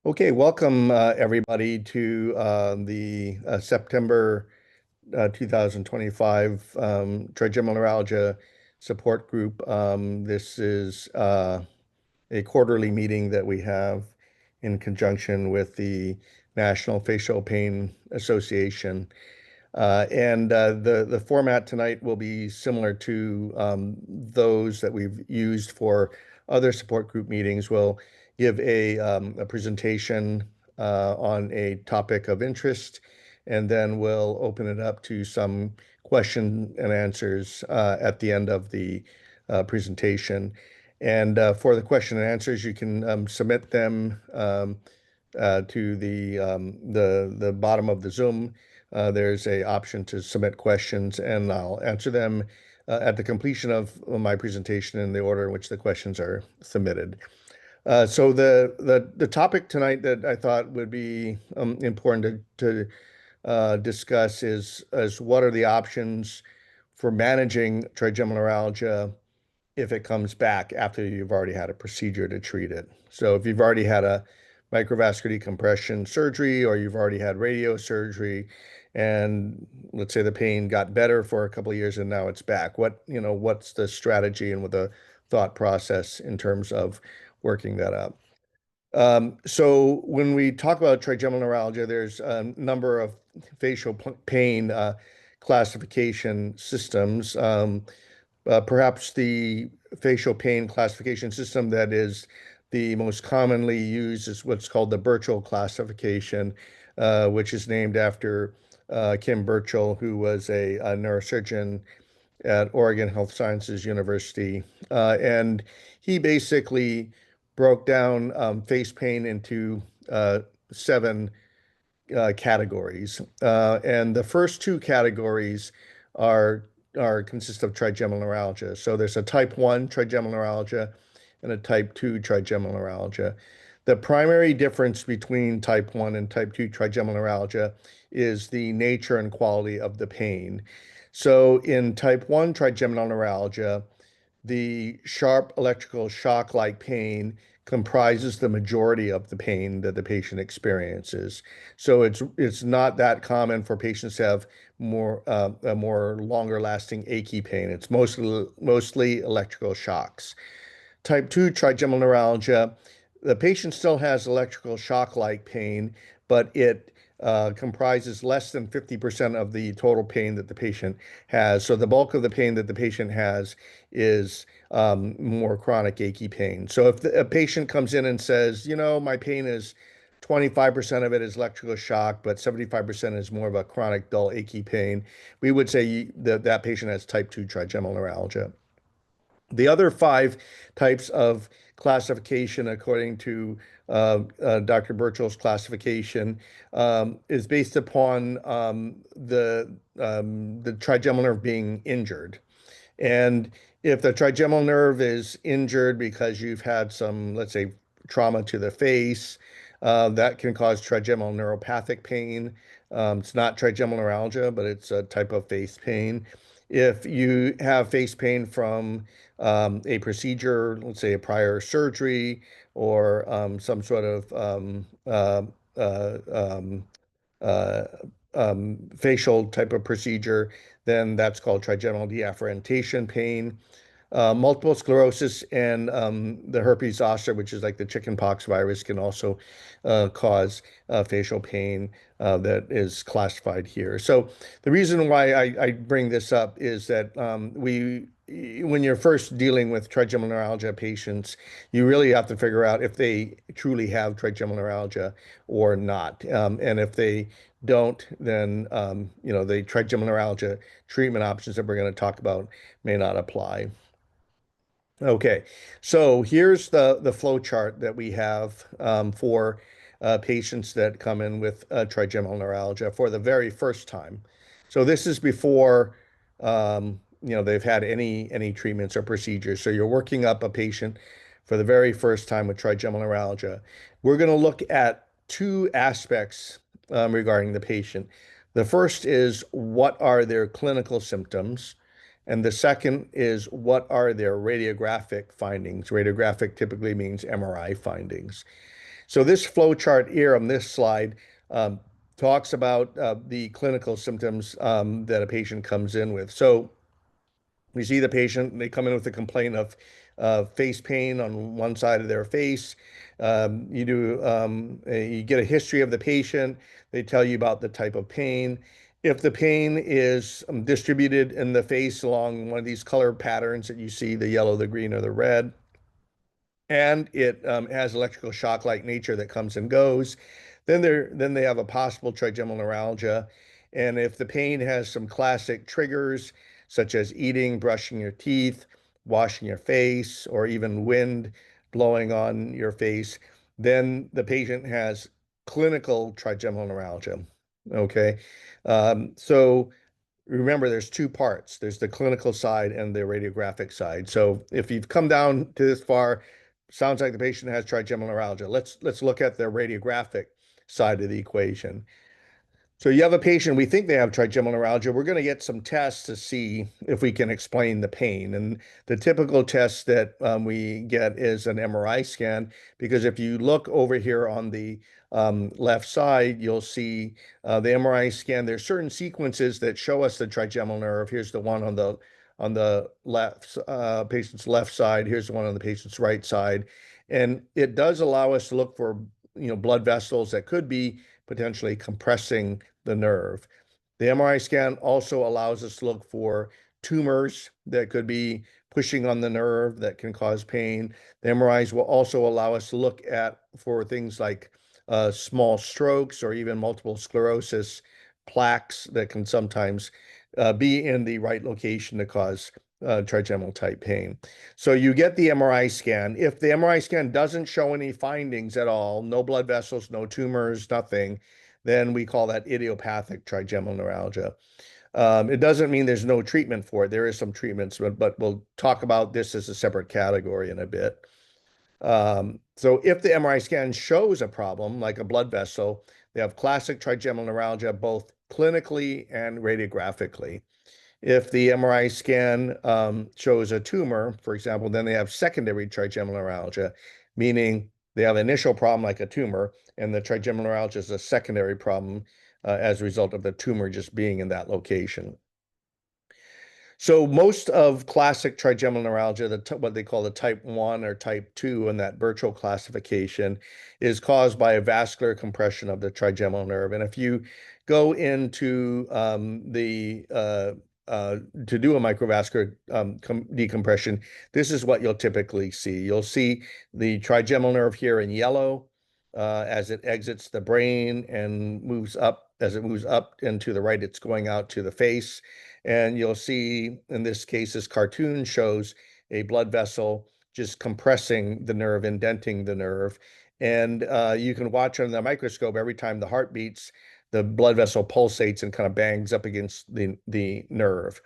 Okay, welcome everybody to the September 2025 Trigeminal Neuralgia Support Group. This is a quarterly meeting that we have in conjunction with the National Facial Pain Association. The format tonight will be similar to those that we've used for other support group meetings. We'll give a presentation on a topic of interest, and then we'll open it up to some question and answers at the end of the presentation. For the question and answers, you can submit them to the bottom of the Zoom. There's a option to submit questions, and I'll answer them at the completion of my presentation in the order in which the questions are submitted. So the topic tonight that I thought would be important to discuss is what are the options for managing trigeminal neuralgia if it comes back after you've already had a procedure to treat it. So if you've already had a microvascular decompression surgery or you've already had radio surgery and let's say the pain got better for a couple of years and now it's back, what's the strategy and what the thought process in terms of working that up? So when we talk about trigeminal neuralgia, there's a number of facial pain classification systems. Perhaps the facial pain classification system that is the most commonly used is what's called the Birchall classification, which is named after Kim Birchall, who was a neurosurgeon at Oregon Health Sciences University. And he basically broke down face pain into seven categories. And the first two categories are consist of trigeminal neuralgia. So there's a type 1 trigeminal neuralgia and a type 2 trigeminal neuralgia. The primary difference between type 1 and type 2 trigeminal neuralgia is the nature and quality of the pain. So in type 1 trigeminal neuralgia, the sharp electrical shock-like pain comprises the majority of the pain that the patient experiences. So it's not that common for patients to have a more longer lasting achy pain. It's mostly electrical shocks. Type 2 trigeminal neuralgia, the patient still has electrical shock-like pain, but it comprises less than 50% of the total pain that the patient has. So the bulk of the pain that the patient has is more chronic achy pain. So if a patient comes in and says, my pain is 25% of it is electrical shock, but 75% is more of a chronic dull achy pain, we would say that patient has type 2 trigeminal neuralgia. The other five types of classification, according to Dr. Birchall's classification, is based upon the trigeminal nerve being injured. And if the trigeminal nerve is injured because you've had some, let's say, trauma to the face, that can cause trigeminal neuropathic pain. It's not trigeminal neuralgia, but it's a type of face pain. If you have face pain from a procedure, let's say a prior surgery or some sort of uh, um, uh, facial type of procedure, then that's called trigeminal deafferentation pain. Multiple sclerosis and the herpes zoster, which is like the chickenpox virus, can also cause facial pain that is classified here. So the reason why I bring this up is that when you're first dealing with trigeminal neuralgia patients, you really have to figure out if they truly have trigeminal neuralgia or not. And if they don't, then the trigeminal neuralgia treatment options that we're going to talk about may not apply. Okay, so here's the flow chart that we have for patients that come in with trigeminal neuralgia for the very first time. So this is before they've had any treatments or procedures. So you're working up a patient for the very first time with trigeminal neuralgia. We're going to look at two aspects regarding the patient. The first is what are their clinical symptoms? And the second is what are their radiographic findings? Radiographic typically means MRI findings. So this flow chart here on this slide um, talks about the clinical symptoms that a patient comes in with. So we see the patient, they come in with a complaint of face pain on one side of their face. You get a history of the patient. They tell you about the type of pain. If the pain is distributed in the face along one of these color patterns that you see, the yellow, the green, or the red, and it has electrical shock-like nature that comes and goes, then they have a possible trigeminal neuralgia. And if the pain has some classic triggers, such as eating, brushing your teeth, washing your face, or even wind blowing on your face, then the patient has clinical trigeminal neuralgia. Okay. So remember, there's two parts. There's the clinical side and the radiographic side. So if you've come down to this far, sounds like the patient has trigeminal neuralgia. Let's look at the radiographic side of the equation. So you have a patient, we think they have trigeminal neuralgia. We're going to get some tests to see if we can explain the pain. And the typical test that we get is an MRI scan, because if you look over here on the left side, you'll see the MRI scan. There's certain sequences that show us the trigeminal nerve. Here's the one on the left patient's left side. Here's the one on the patient's right side. And it does allow us to look for, blood vessels that could be potentially compressing the nerve. The MRI scan also allows us to look for tumors that could be pushing on the nerve that can cause pain. The MRIs will also allow us to look at for things like small strokes or even multiple sclerosis, plaques that can sometimes be in the right location to cause trigeminal type pain. So you get the MRI scan. If the MRI scan doesn't show any findings at all, no blood vessels, no tumors, nothing, then we call that idiopathic trigeminal neuralgia. It doesn't mean there's no treatment for it. There is some treatments, but we'll talk about this as a separate category in a bit. So if the MRI scan shows a problem, like a blood vessel, they have classic trigeminal neuralgia, both clinically and radiographically. If the MRI scan shows a tumor, for example, then they have secondary trigeminal neuralgia, meaning they have an initial problem like a tumor, and the trigeminal neuralgia is a secondary problem as a result of the tumor just being in that location. So most of classic trigeminal neuralgia, what they call the type 1 or type 2 in that virtual classification, is caused by a vascular compression of the trigeminal nerve. And if you go into to do a microvascular decompression, this is what you'll typically see. You'll see the trigeminal nerve here in yellow as it exits the brain and moves up. As it moves up and to the right, it's going out to the face. And you'll see, in this case, this cartoon shows a blood vessel just compressing the nerve, indenting the nerve. And you can watch under the microscope every time the heart beats, the blood vessel pulsates and kind of bangs up against the nerve.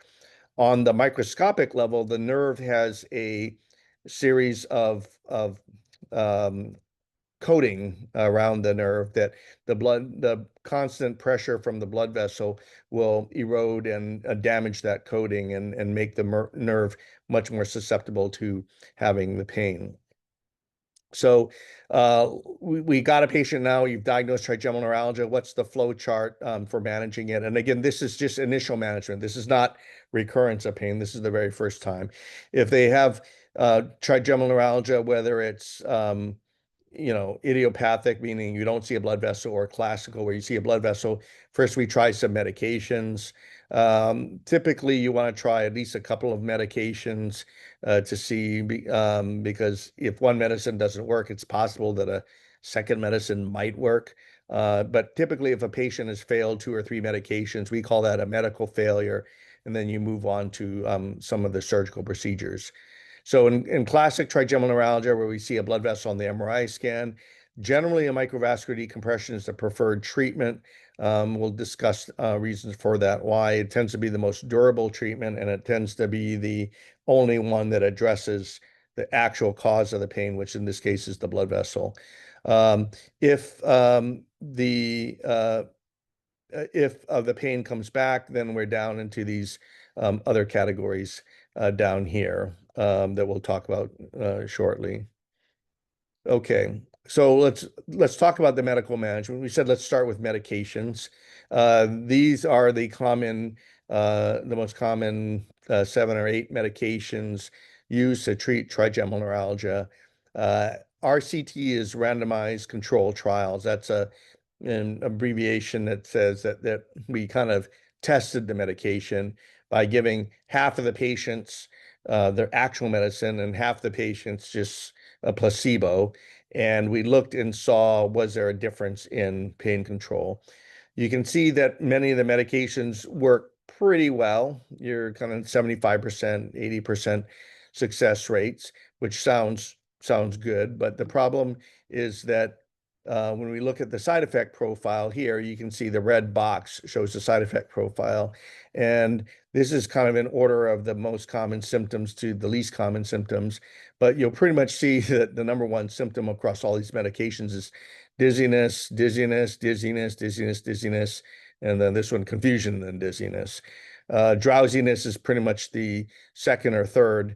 On the microscopic level, the nerve has a series of coating around the nerve that the constant pressure from the blood vessel will erode and damage that coating and make the nerve much more susceptible to having the pain. So we got a patient now, you've diagnosed trigeminal neuralgia. What's the flow chart for managing it? And again, this is just initial management. This is not recurrence of pain. This is the very first time. If they have trigeminal neuralgia, whether it's idiopathic, meaning you don't see a blood vessel, or classical, where you see a blood vessel, first we try some medications. Typically, you want to try at least a couple of medications to see, because if one medicine doesn't work, it's possible that a second medicine might work. But typically, if a patient has failed 2 or 3 medications, we call that a medical failure, and then you move on to some of the surgical procedures. So in classic trigeminal neuralgia, where we see a blood vessel on the MRI scan, generally a microvascular decompression is the preferred treatment. We'll discuss reasons for that, why it tends to be the most durable treatment, and it tends to be the only one that addresses the actual cause of the pain, which in this case is the blood vessel. If the pain comes back, then we're down into these other categories down here that we'll talk about shortly. Okay, so let's talk about the medical management. We said let's start with medications. These are the most common 7 or 8 medications used to treat trigeminal neuralgia. Uh, RCT is randomized control trials. That's an abbreviation that says that we kind of tested the medication by giving half of the patients their actual medicine and half the patients just a placebo. And we looked and saw, was there a difference in pain control? You can see that many of the medications work pretty well. You're kind of 75%, 80% success rates, which sounds good. But the problem is that when we look at the side effect profile here, you can see the red box shows the side effect profile. And this is kind of in order of the most common symptoms to the least common symptoms. But you'll pretty much see that the number one symptom across all these medications is dizziness, dizziness, dizziness, dizziness, dizziness. And then this one, confusion and dizziness. Drowsiness is pretty much the second or third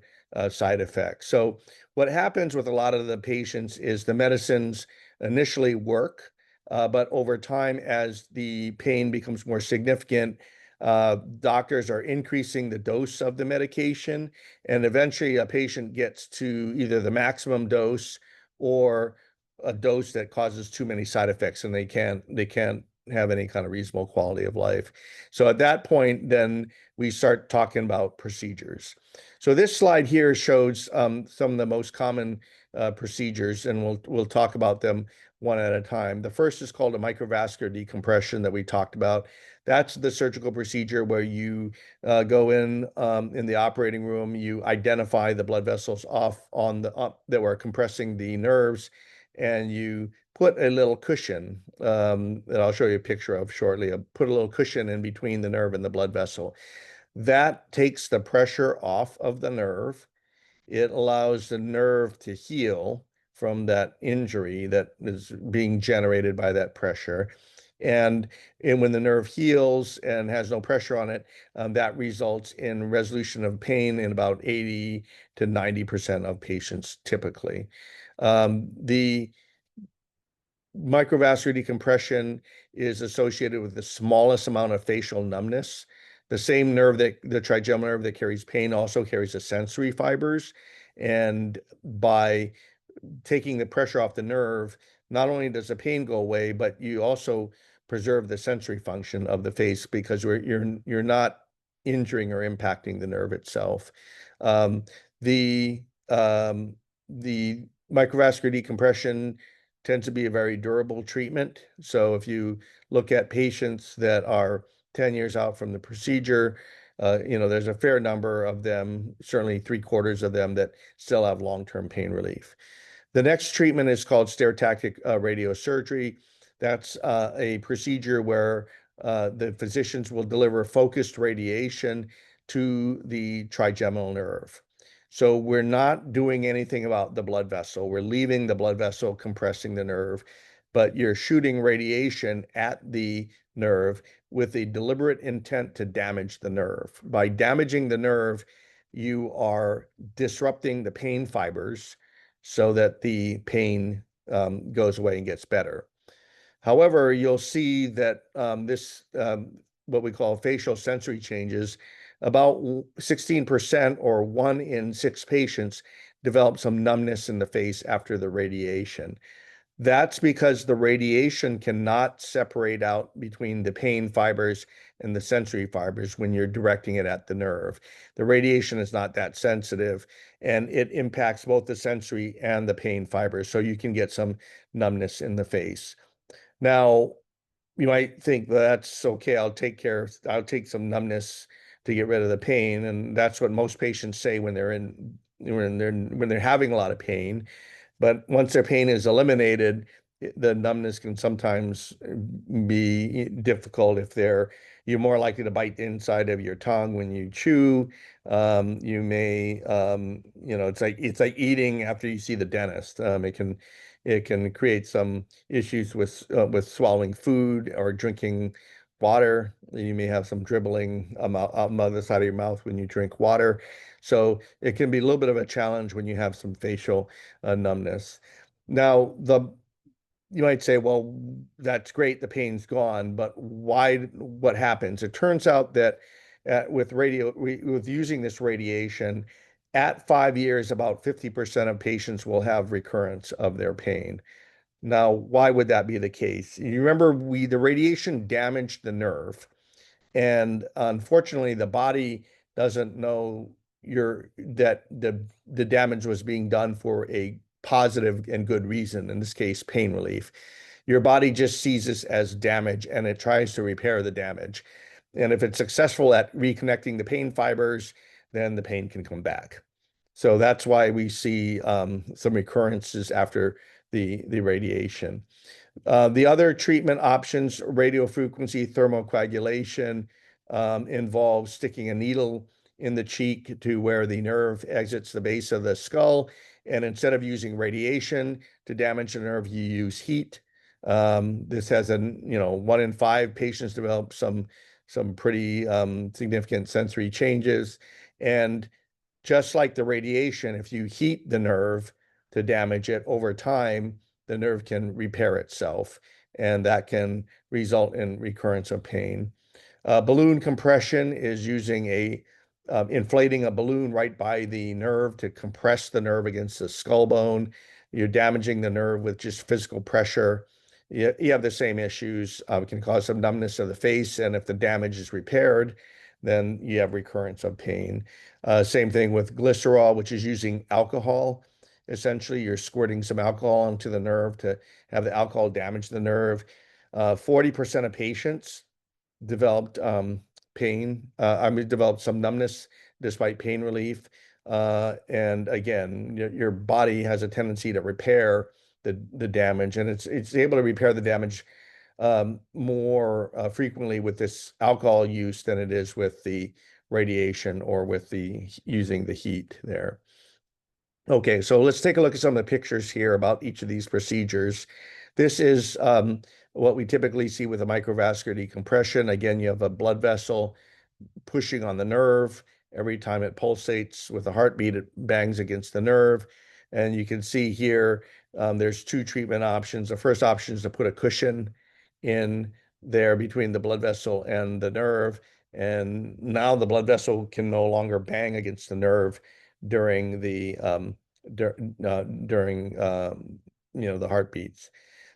side effect. So what happens with a lot of the patients is the medicines initially work, but over time, as the pain becomes more significant, doctors are increasing the dose of the medication, and eventually a patient gets to either the maximum dose or a dose that causes too many side effects, and they can't have any kind of reasonable quality of life. So at that point, then we start talking about procedures. So this slide here shows some of the most common procedures, and we'll talk about them one at a time. The first is called a microvascular decompression that we talked about. That's the surgical procedure where you go in the operating room, you identify the blood vessels off on the that were compressing the nerves, and you put a little cushion that I'll show you a picture of shortly. Put a little cushion in between the nerve and the blood vessel. That takes the pressure off of the nerve. It allows the nerve to heal from that injury that is being generated by that pressure. And when the nerve heals and has no pressure on it, that results in resolution of pain in about 80 to 90% of patients typically. The microvascular decompression is associated with the smallest amount of facial numbness. The same nerve the trigeminal nerve that carries pain also carries the sensory fibers. And by taking the pressure off the nerve, not only does the pain go away, but you also preserve the sensory function of the face because you're not injuring or impacting the nerve itself. Um, the the microvascular decompression tends to be a very durable treatment. So if you look at patients that are 10 years out from the procedure, there's a fair number of them, certainly 3/4 of them, that still have long-term pain relief. The next treatment is called stereotactic radiosurgery. That's a procedure where the physicians will deliver focused radiation to the trigeminal nerve. So we're not doing anything about the blood vessel. We're leaving the blood vessel compressing the nerve, but you're shooting radiation at the nerve with a deliberate intent to damage the nerve. By damaging the nerve, you are disrupting the pain fibers so that the pain goes away and gets better. However, you'll see that what we call facial sensory changes, about 16% or 1 in 6 patients develop some numbness in the face after the radiation. That's because the radiation cannot separate out between the pain fibers and the sensory fibers when you're directing it at the nerve. The radiation is not that sensitive, and it impacts both the sensory and the pain fibers, so you can get some numbness in the face. Now, you might think, well, that's okay. I'll take some numbness to get rid of the pain. And that's what most patients say when they're having a lot of pain. But once their pain is eliminated, the numbness can sometimes be difficult if you're more likely to bite the inside of your tongue when you chew. You may, it's like eating after you see the dentist. It can create some issues with swallowing food or drinking water. You may have some dribbling on the other side of your mouth when you drink water. So it can be a little bit of a challenge when you have some facial numbness. Now, you might say, well, that's great, the pain's gone, but why, what happens? It turns out that with using this radiation, at 5 years, about 50% of patients will have recurrence of their pain. Now, why would that be the case? You remember the radiation damaged the nerve, and unfortunately, the body doesn't know that the damage was being done for a positive and good reason, in this case, pain relief. Your body just sees this as damage and it tries to repair the damage. And if it's successful at reconnecting the pain fibers, then the pain can come back. So that's why we see some recurrences after the radiation. The other treatment options, radiofrequency thermocoagulation, involves sticking a needle in the cheek to where the nerve exits the base of the skull. And instead of using radiation to damage the nerve, you use heat. This has 1 in 5 patients develop some pretty significant sensory changes. And just like the radiation, if you heat the nerve to damage it over time, the nerve can repair itself, and that can result in recurrence of pain. Balloon compression is inflating a balloon right by the nerve to compress the nerve against the skull bone. You're damaging the nerve with just physical pressure. You have the same issues. It can cause some numbness of the face, and if the damage is repaired, then you have recurrence of pain. Same thing with glycerol, which is using alcohol. Essentially, you're squirting some alcohol into the nerve to have the alcohol damage the nerve. 40% of patients developed developed some numbness despite pain relief. And again, your body has a tendency to repair the damage, and it's able to repair the damage more frequently with this alcohol use than it is with the radiation or with the using the heat there. Okay, so let's take a look at some of the pictures here about each of these procedures. This is what we typically see with a microvascular decompression. Again, you have a blood vessel pushing on the nerve. Every time it pulsates with a heartbeat, it bangs against the nerve. And you can see here, there's 2 treatment options. The first option is to put a cushion in there between the blood vessel and the nerve. And now the blood vessel can no longer bang against the nerve during the heartbeats.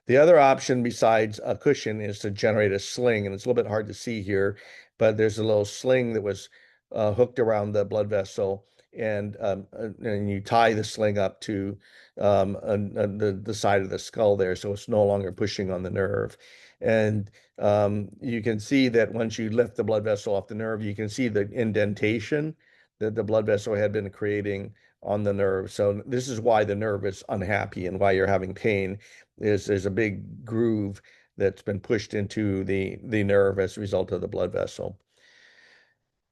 The other option besides a cushion is to generate a sling, and it's a little bit hard to see here, but there's a little sling that was hooked around the blood vessel, and you tie the sling up to the side of the skull there, so it's no longer pushing on the nerve. And you can see that once you lift the blood vessel off the nerve, you can see the indentation that the blood vessel had been creating on the nerve. So this is why the nerve is unhappy and why you're having pain. There's a big groove that's been pushed into the nerve as a result of the blood vessel.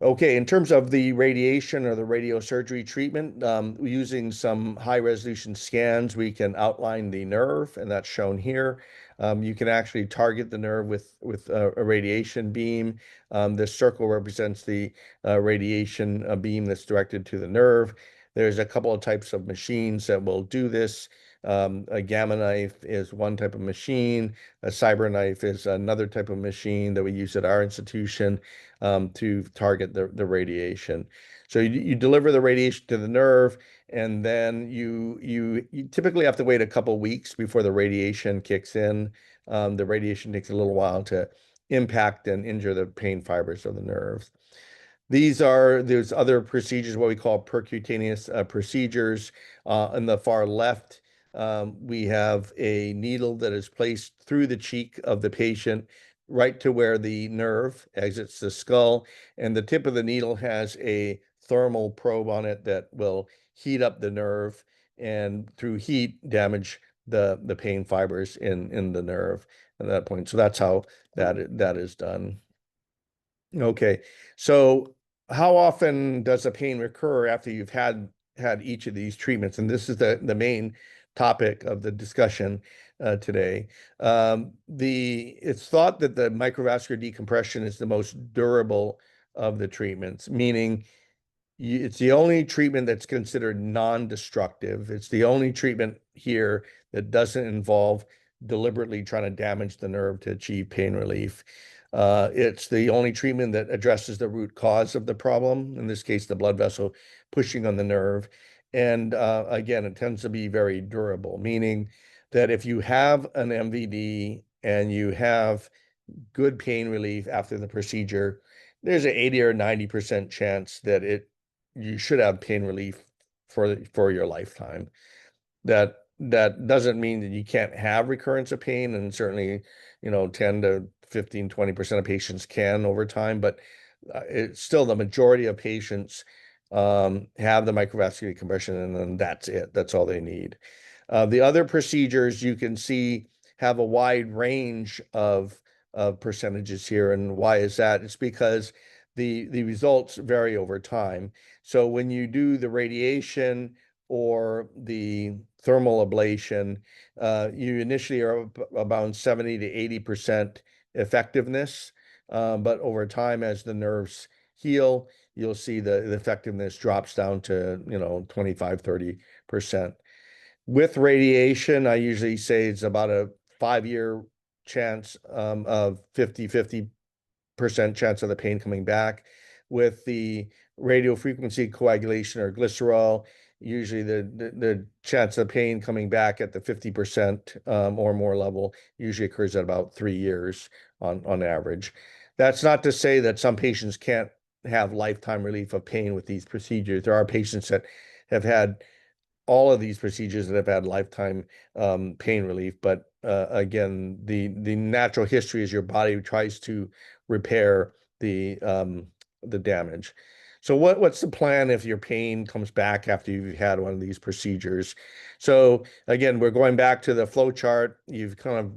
Okay, in terms of the radiation or the radiosurgery treatment, using some high resolution scans, we can outline the nerve, and that's shown here. You can actually target the nerve with a radiation beam. This circle represents the radiation beam that's directed to the nerve. There's a couple of types of machines that will do this. A gamma knife is one type of machine. A cyber knife is another type of machine that we use at our institution to target the radiation. So you deliver the radiation to the nerve, and then you typically have to wait a couple weeks before the radiation kicks in. The radiation takes a little while to impact and injure the pain fibers of the nerves. There's other procedures, what we call percutaneous procedures. On the far left, we have a needle that is placed through the cheek of the patient right to where the nerve exits the skull. And the tip of the needle has a thermal probe on it that will heat up the nerve and through heat damage the pain fibers in the nerve at that point. So that's how that is done. Okay, so how often does the pain recur after you've had each of these treatments? And this is the main topic of the discussion today. It's thought that the microvascular decompression is the most durable of the treatments, meaning it's the only treatment that's considered non-destructive. It's the only treatment here that doesn't involve deliberately trying to damage the nerve to achieve pain relief. It's the only treatment that addresses the root cause of the problem, in this case, the blood vessel pushing on the nerve. And again, it tends to be very durable, meaning that if you have an MVD and you have good pain relief after the procedure, there's an 80 or 90% chance that you should have pain relief for your lifetime. That doesn't mean that you can't have recurrence of pain, and certainly, 10 to 15, 20% of patients can over time, but it's still the majority of patients have the microvascular decompression, and then that's it. That's all they need. The other procedures you can see have a wide range of percentages here. And why is that? It's because the results vary over time. So when you do the radiation or the thermal ablation, you initially are about 70 to 80% effectiveness. But over time, as the nerves heal, you'll see the effectiveness drops down to, 25, 30%. With radiation, I usually say it's about a 5-year chance of 50% chance of the pain coming back. With the radiofrequency coagulation or glycerol, usually the chance of pain coming back at the 50% or more level usually occurs at about 3 years on average. That's not to say that some patients can't have lifetime relief of pain with these procedures. There are patients that have had all of these procedures that have had lifetime pain relief. But again, the natural history is your body tries to repair the damage. So what's the plan if your pain comes back after you've had one of these procedures? So again, we're going back to the flow chart. You've kind of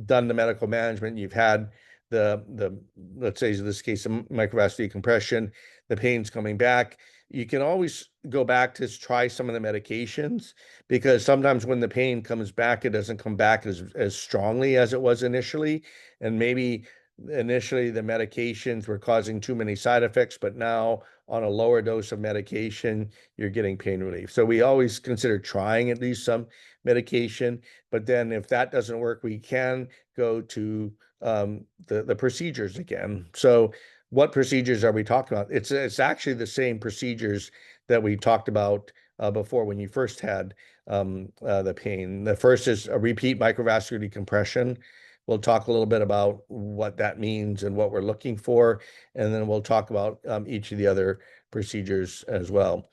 done the medical management. You've had the let's say in this case, microvascular decompression. The pain's coming back. You can always go back to try some of the medications, because sometimes when the pain comes back, it doesn't come back as strongly as it was initially. And maybe initially the medications were causing too many side effects, but now on a lower dose of medication, you're getting pain relief. So we always consider trying at least some medication, but then if that doesn't work, we can go to the procedures again. So what procedures are we talking about? It's actually the same procedures that we talked about before when you first had the pain. The first is a repeat microvascular decompression. We'll talk a little bit about what that means and what we're looking for, and then we'll talk about each of the other procedures as well.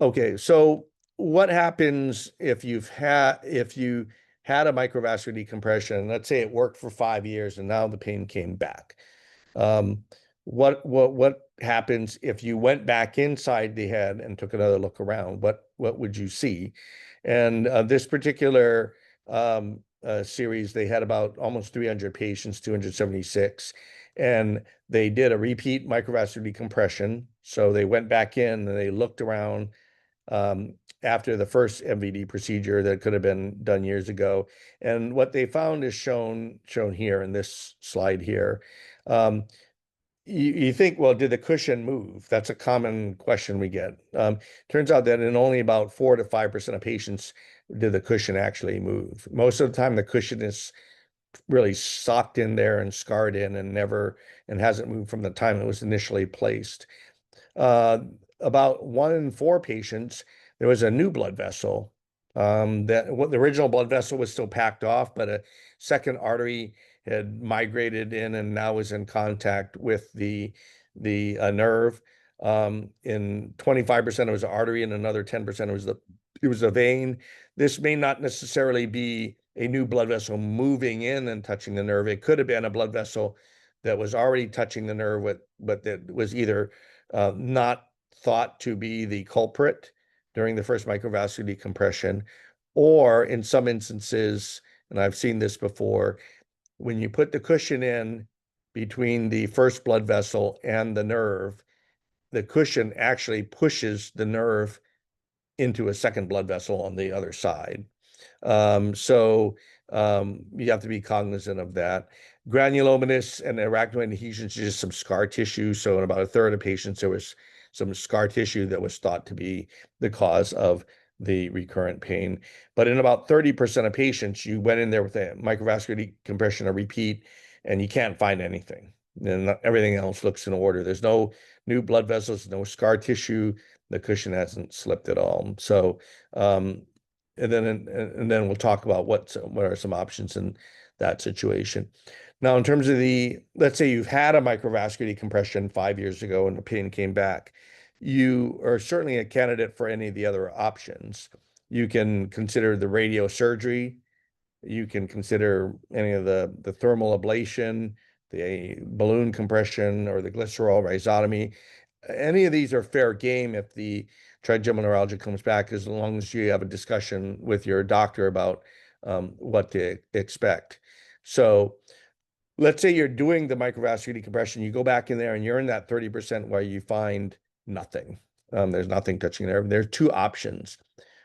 Okay, so what happens if you had a microvascular decompression? Let's say it worked for 5 years and now the pain came back. What happens if you went back inside the head and took another look around? What would you see? And this particular series, they had about almost 300 patients, 276, and they did a repeat microvascular decompression. So they went back in and they looked around after the first MVD procedure that could have been done years ago. And what they found is shown here in this slide here. You think, well, did the cushion move? That's a common question we get. Turns out that in only about 4 to 5% of patients did the cushion actually move. Most of the time, the cushion is really socked in there and scarred in and hasn't moved from the time it was initially placed. About 1 in 4 patients, there was a new blood vessel. The original blood vessel was still packed off, but a second artery had migrated in and now was in contact with the nerve. In 25% it was an artery, and another 10% it was a vein. This may not necessarily be a new blood vessel moving in and touching the nerve. It could have been a blood vessel that was already touching the nerve, but that was either not thought to be the culprit during the first microvascular decompression, or in some instances, and I've seen this before, when you put the cushion in between the first blood vessel and the nerve, the cushion actually pushes the nerve into a second blood vessel on the other side. So you have to be cognizant of that. Granulomatous and arachnoid adhesions is just some scar tissue. So in about a third of patients, there was some scar tissue that was thought to be the cause of the recurrent pain. But in about 30% of patients, you went in there with a microvascular decompression, a repeat, and you can't find anything. And everything else looks in order. There's no new blood vessels, no scar tissue. The cushion hasn't slipped at all. So um, and then we'll talk about what are some options in that situation. Now, in terms of let's say you've had a microvascular decompression 5 years ago and the pain came back, you are certainly a candidate for any of the other options. You can consider the radiosurgery. You can consider any of the thermal ablation, the balloon compression, or the glycerol rhizotomy. Any of these are fair game if the trigeminal neuralgia comes back, as long as you have a discussion with your doctor about what to expect. So let's say you're doing the microvascular decompression, you go back in there and you're in that 30% where you find nothing. There's nothing touching there. There's two options.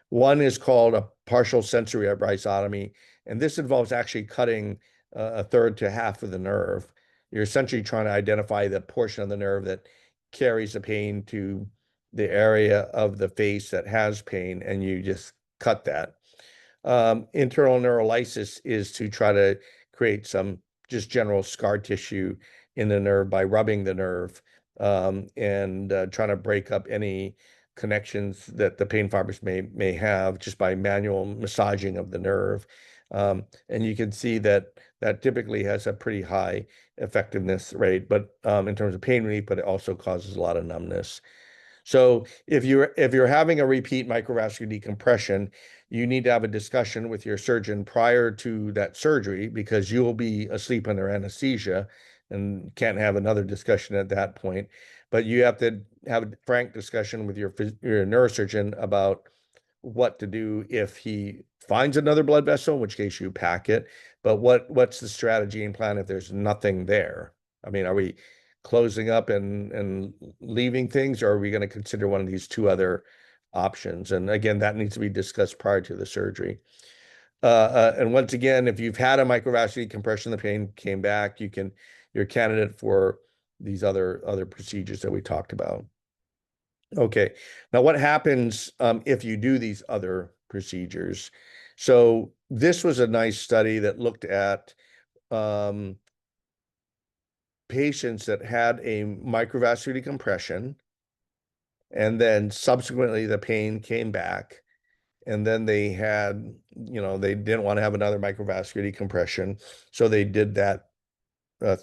One is called a partial sensory rhizotomy, and this involves actually cutting a third to half of the nerve. You're essentially trying to identify the portion of the nerve that carries the pain to the area of the face that has pain, and you just cut that. Internal neurolysis is to try to create some just general scar tissue in the nerve by rubbing the nerve and trying to break up any connections that the pain fibers may have just by manual massaging of the nerve. And you can see that that typically has a pretty high effectiveness rate, but in terms of pain relief, but it also causes a lot of numbness. So if you're having a repeat microvascular decompression, you need to have a discussion with your surgeon prior to that surgery because you will be asleep under anesthesia and can't have another discussion at that point. But you have to have a frank discussion with your neurosurgeon about what to do if he finds another blood vessel, in which case you pack it. But what's the strategy and plan if there's nothing there? I mean, are we closing up and leaving things, or are we going to consider one of these two other options? And again, that needs to be discussed prior to the surgery. And once again, if you've had a microvascular decompression, the pain came back, you're a candidate for these other procedures that we talked about. Okay, now what happens if you do these other procedures? So this was a nice study that looked at um, patients that had a microvascular decompression, and then subsequently the pain came back, and then they had, they didn't want to have another microvascular decompression, so they did that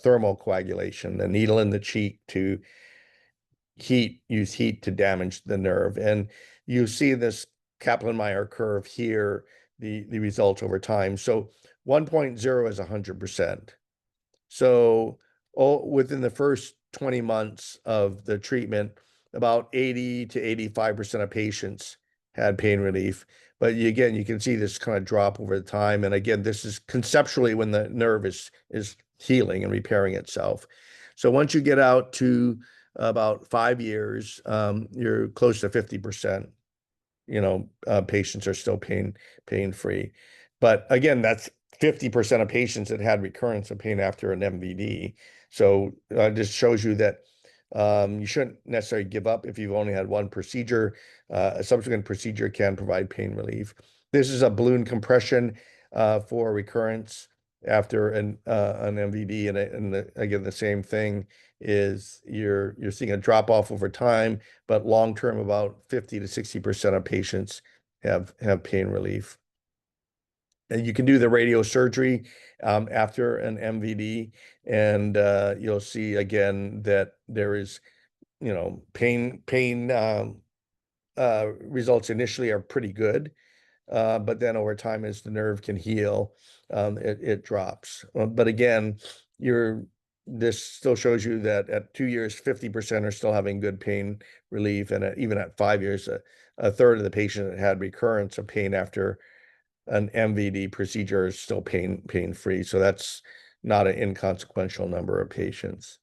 thermal coagulation, the needle in the cheek to use heat to damage the nerve. And you see this Kaplan-Meier curve here, the results over time. So 1.0 is 100%. So within the first 20 months of the treatment, about 80 to 85% of patients had pain relief. But again, you can see this kind of drop over the time. And again, this is conceptually when the nerve is healing and repairing itself. So once you get out to about 5 years, you're close to 50%. Patients are still pain free. But again, that's 50% of patients that had recurrence of pain after an MVD. So this shows you that you shouldn't necessarily give up if you've only had one procedure. A subsequent procedure can provide pain relief. This is a balloon compression for recurrence after an MVD, and again, the same thing is you're seeing a drop off over time, but long term, about 50 to 60% of patients have pain relief. And you can do the radiosurgery after an MVD, and you'll see again that there is, pain results initially are pretty good, but then over time, as the nerve can heal, it drops. But again, this still shows you that at 2 years, 50% are still having good pain relief, and even at 5 years, a third of the patient that had recurrence of pain after an MVD procedure is still pain free. So that's not an inconsequential number of patients.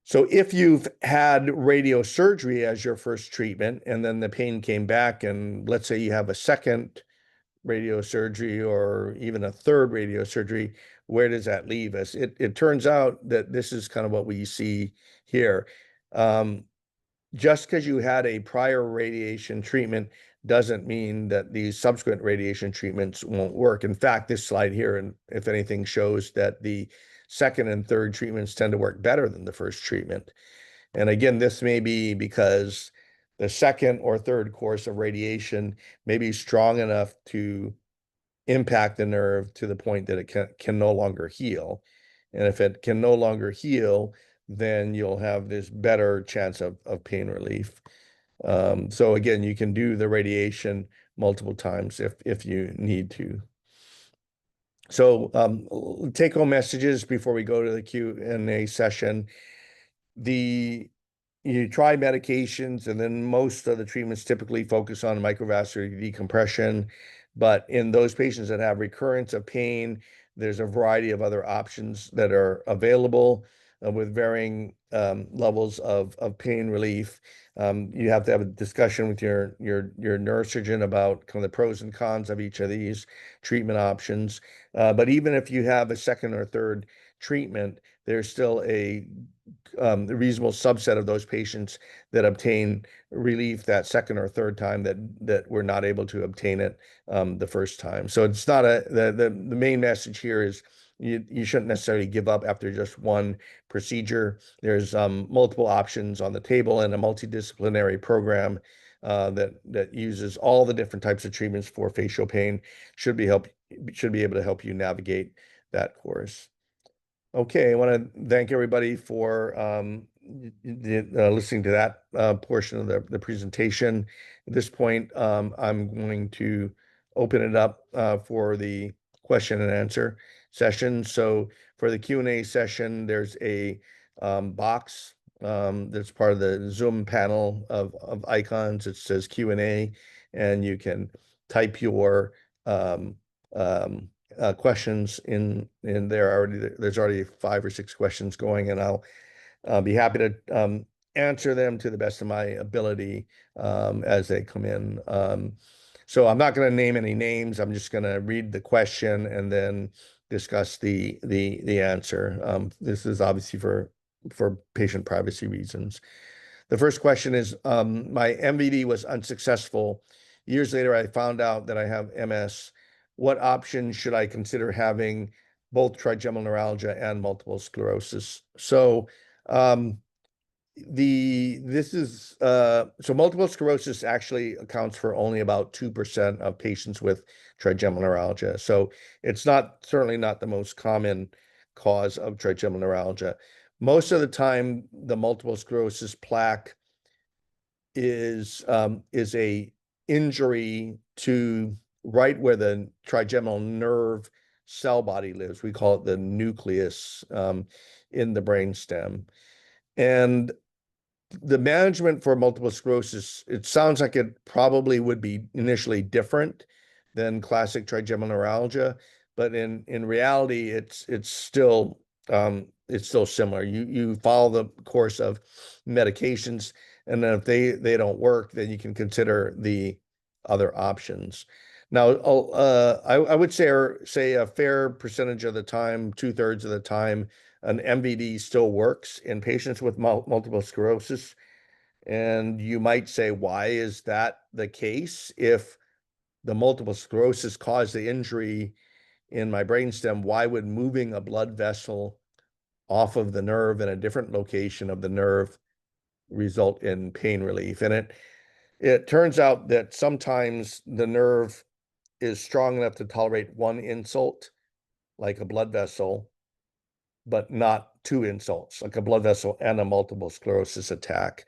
So if you've had radiosurgery as your first treatment and then the pain came back, and let's say you have a second radiosurgery or even a third radiosurgery, where does that leave us? It turns out that this is kind of what we see here. Um, just because you had a prior radiation treatment doesn't mean that these subsequent radiation treatments won't work. In fact, this slide here, and if anything, shows that the second and third treatments tend to work better than the first treatment. And again, this may be because the second or third course of radiation may be strong enough to impact the nerve to the point that it can no longer heal. And if it can no longer heal, then you'll have this better chance of pain relief. So again, you can do the radiation multiple times if you need to. So take home messages before we go to the Q&A session. You try medications, and then most of the treatments typically focus on microvascular decompression. But in those patients that have recurrence of pain, there's a variety of other options that are available with varying levels of pain relief. You have to have a discussion with your neurosurgeon about kind of the pros and cons of each of these treatment options. But even if you have a second or third treatment, there's still a reasonable subset of those patients that obtain relief that second or third time that were not able to obtain it the first time. So it's not the main message here is you shouldn't necessarily give up after just one procedure. There's multiple options on the table and a multidisciplinary program that uses all the different types of treatments for facial pain should be able to help you navigate that course. Okay, I want to thank everybody for listening to that portion of the presentation. At this point, I'm going to open it up for the question and answer session. So for the Q&A session, there's a box that's part of the Zoom panel of icons. It says Q&A, and you can type your questions in there already. There's already 5 or 6 questions going, and I'll be happy to answer them to the best of my ability as they come in. So I'm not going to name any names. I'm just going to read the question and then discuss the answer. This is obviously for patient privacy reasons. The first question is, my MVD was unsuccessful. Years later, I found out that I have MS. What option should I consider having both trigeminal neuralgia and multiple sclerosis? So multiple sclerosis actually accounts for only about 2% of patients with trigeminal neuralgia. So it's certainly not the most common cause of trigeminal neuralgia. Most of the time, the multiple sclerosis plaque is a injury to right where the trigeminal nerve cell body lives. We call it the nucleus in the brainstem. And the management for multiple sclerosis, it sounds like it probably would be initially different than classic trigeminal neuralgia, but in reality, it's still similar. You follow the course of medications, and then if they don't work, then you can consider the other options. Now, I would say a fair percentage of the time, 2/3 of the time, an MVD still works in patients with multiple sclerosis. And you might say, why is that the case? If the multiple sclerosis caused the injury in my brainstem, why would moving a blood vessel off of the nerve in a different location of the nerve result in pain relief? And it turns out that sometimes the nerve is strong enough to tolerate one insult, like a blood vessel, but not 2 insults, like a blood vessel and a multiple sclerosis attack.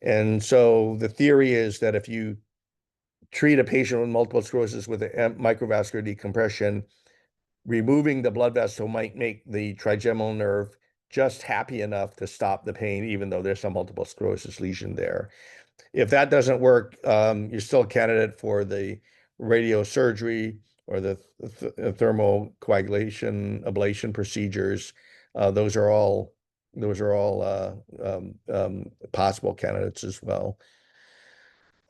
And so the theory is that if you treat a patient with multiple sclerosis with a microvascular decompression, removing the blood vessel might make the trigeminal nerve just happy enough to stop the pain, even though there's some multiple sclerosis lesion there. If that doesn't work, you're still a candidate for the radiosurgery or the thermocoagulation ablation procedures. Those are all possible candidates as well.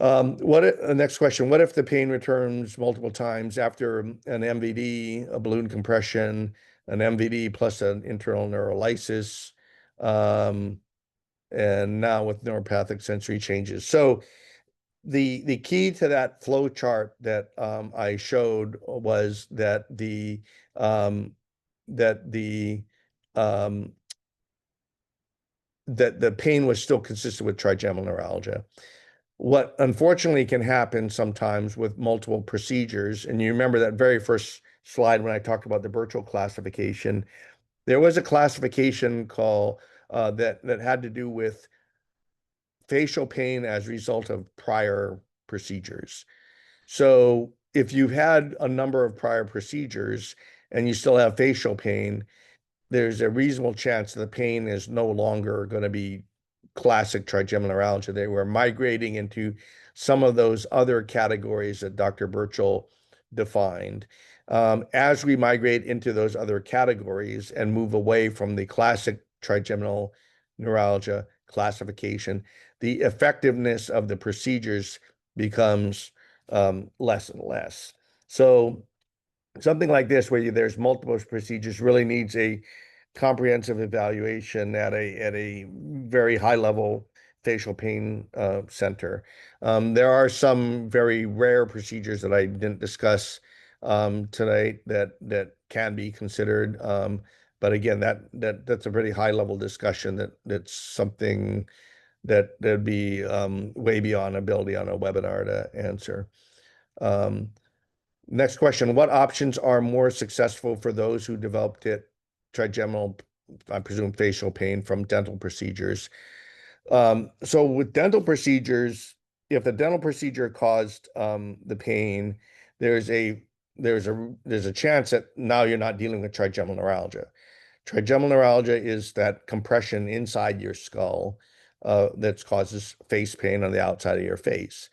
Next question, what if the pain returns multiple times after an MVD, a balloon compression, an MVD plus an internal neurolysis, um, and now with neuropathic sensory changes? So the key to that flow chart that I showed was um, that the um, that the pain was still consistent with trigeminal neuralgia. What unfortunately can happen sometimes with multiple procedures, and you remember that very first slide when I talked about the virtual classification, there was a classification call that had to do with facial pain as a result of prior procedures. So if you've had a number of prior procedures and you still have facial pain, there's a reasonable chance that the pain is no longer going to be classic trigeminal neuralgia. They were migrating into some of those other categories that Dr. Burchell defined. As we migrate into those other categories and move away from the classic trigeminal neuralgia classification, the effectiveness of the procedures becomes less and less. So something like this, where there's multiple procedures, really needs a comprehensive evaluation at a very high level facial pain center. There are some very rare procedures that I didn't discuss tonight that can be considered. But again, that's a pretty high level discussion that's something that'd be way beyond ability on a webinar to answer. Um, Next question, what options are more successful for those who developed trigeminal, I presume facial pain from dental procedures? So with dental procedures, if the dental procedure caused the pain, there's a there's a chance that now you're not dealing with trigeminal neuralgia. Trigeminal neuralgia is that compression inside your skull that causes face pain on the outside of your face.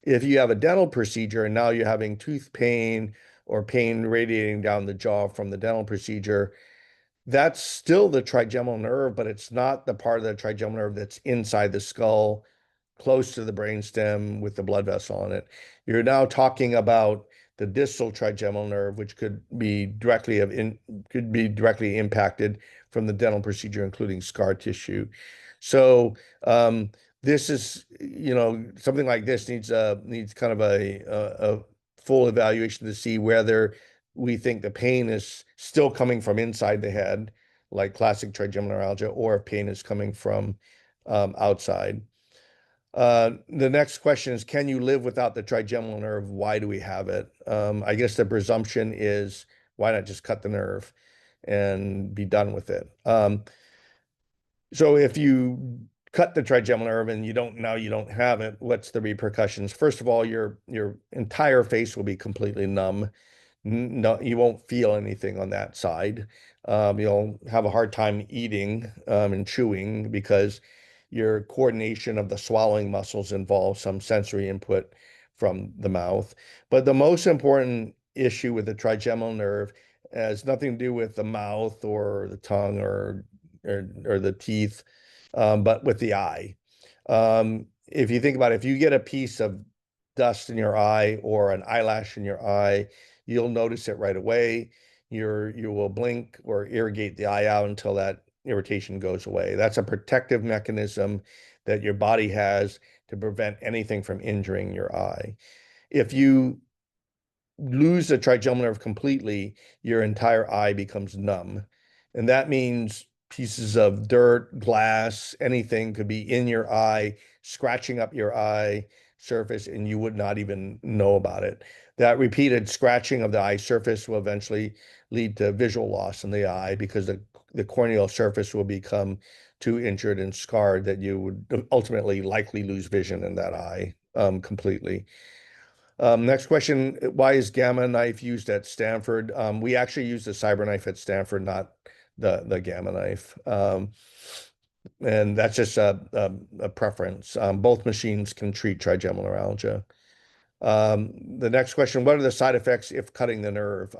If you have a dental procedure and now you're having tooth pain or pain radiating down the jaw from the dental procedure, that's still the trigeminal nerve, but it's not the part of the trigeminal nerve that's inside the skull, close to the brainstem with the blood vessel on it. You're now talking about the distal trigeminal nerve, which could be directly impacted from the dental procedure, including scar tissue. So this is, something like this needs kind of a full evaluation to see whether we think the pain is still coming from inside the head, like classic trigeminal neuralgia, or if pain is coming from outside. The next question is, can you live without the trigeminal nerve? Why do we have it? I guess the presumption is, why not just cut the nerve and be done with it? So if you cut the trigeminal nerve and you don't have it, what's the repercussions? First of all, your entire face will be completely numb. No, you won't feel anything on that side. You'll have a hard time eating and chewing because your coordination of the swallowing muscles involves some sensory input from the mouth. But the most important issue with the trigeminal nerve has nothing to do with the mouth or the tongue or the teeth, but with the eye. If you think about it, if you get a piece of dust in your eye or an eyelash in your eye, you'll notice it right away. You will blink or irrigate the eye out until that irritation goes away. That's a protective mechanism that your body has to prevent anything from injuring your eye. If you lose the trigeminal nerve completely, your entire eye becomes numb. And that means pieces of dirt, glass, anything could be in your eye, scratching up your eye surface, and you would not even know about it. That repeated scratching of the eye surface will eventually lead to visual loss in the eye because the corneal surface will become too injured and scarred that you would ultimately likely lose vision in that eye completely. Next question, why is Gamma knife used at Stanford? We actually use the cyber knife at Stanford, not the Gamma knife. And that's just a preference. Both machines can treat trigeminal neuralgia. The next question, what are the side effects if cutting the nerve?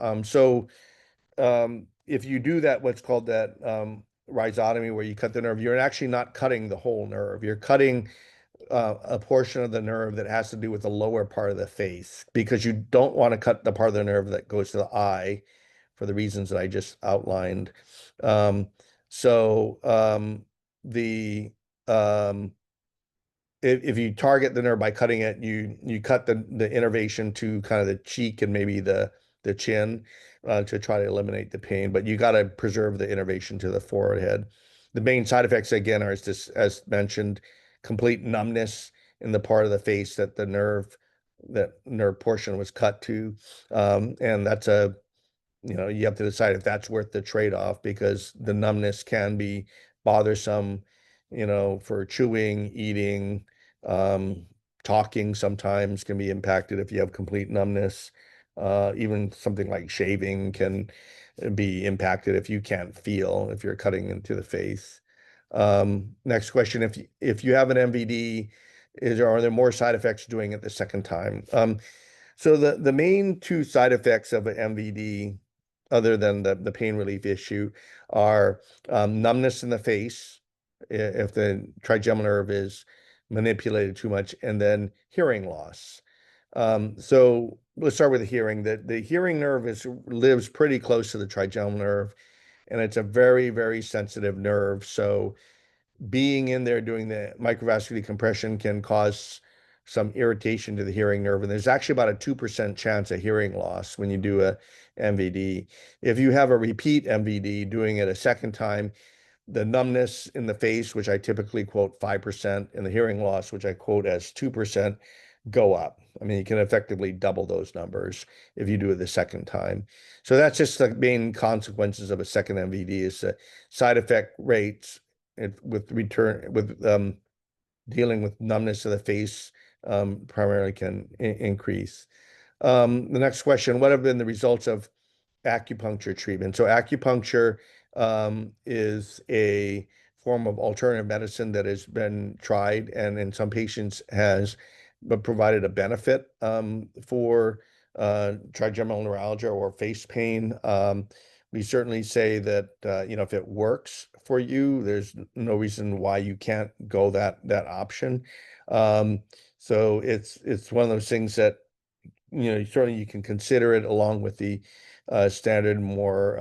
If you do that, what's called that rhizotomy, where you cut the nerve, you're actually not cutting the whole nerve. You're cutting a portion of the nerve that has to do with the lower part of the face, because you don't want to cut the part of the nerve that goes to the eye for the reasons that I just outlined. Um, so the if you target the nerve by cutting it, you cut the innervation to kind of the cheek and maybe the chin to try to eliminate the pain, but you got to preserve the innervation to the forehead. The main side effects again are, as mentioned, complete numbness in the part of the face that that nerve portion was cut to, and that's a you have to decide if that's worth the trade-off, because the numbness can be bothersome, for chewing, eating, um, talking sometimes can be impacted if you have complete numbness. Even something like shaving can be impacted if you can't feel, if you're cutting into the face. Next question, if you have an MVD, are there more side effects doing it the second time? So the main two side effects of an MVD, other than the pain relief issue, are numbness in the face if the trigeminal nerve is manipulated too much, and then hearing loss. So let's start with the hearing. The hearing nerve lives pretty close to the trigeminal nerve, and it's a very, very sensitive nerve. So being in there doing the microvascular decompression can cause some irritation to the hearing nerve. And there's actually about a 2% chance of hearing loss when you do a MVD. If you have a repeat MVD, doing it a second time, the numbness in the face, which I typically quote 5%, and the hearing loss, which I quote as 2%, go up. I mean, you can effectively double those numbers if you do it the second time. So that's just the main consequences of a second MVD is side effect rates with dealing with numbness of the face primarily can increase. The next question, what have been the results of acupuncture treatment? So acupuncture is a form of alternative medicine that has been tried and in some patients has provided a benefit for trigeminal neuralgia or face pain. We certainly say that if it works for you, there's no reason why you can't go that option. Um, so it's one of those things that certainly you can consider it along with the standard, more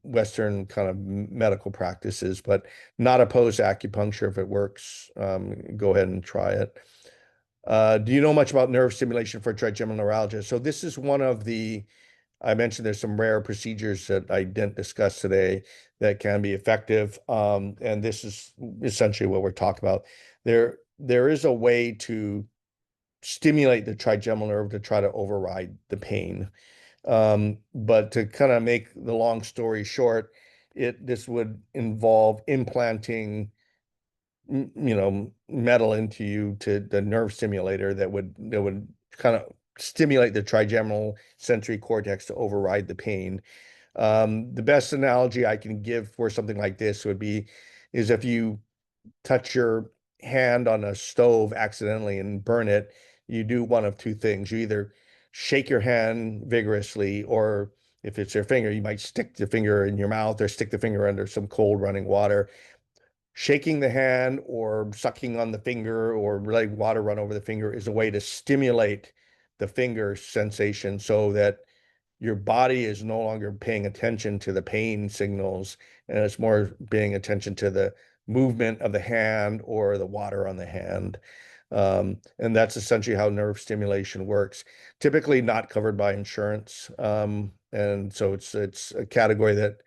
Western kind of medical practices, but not opposed to acupuncture if it works. Go ahead and try it. Do you know much about nerve stimulation for trigeminal neuralgia? So this is one of I mentioned there's some rare procedures that I didn't discuss today that can be effective. And this is essentially what we're talking about. There is a way to stimulate the trigeminal nerve to try to override the pain. But to kind of make the long story short, this would involve implanting, metal into you to the nerve stimulator that would kind of stimulate the trigeminal sensory cortex to override the pain. The best analogy I can give for something like this is if you touch your hand on a stove accidentally and burn it, you do one of two things. You either shake your hand vigorously, or if it's your finger, you might stick the finger in your mouth or stick the finger under some cold running water. Shaking the hand or sucking on the finger or letting water run over the finger is a way to stimulate the finger sensation so that your body is no longer paying attention to the pain signals, and it's more paying attention to the movement of the hand or the water on the hand. And that's essentially how nerve stimulation works. Typically not covered by insurance. And so it's a category that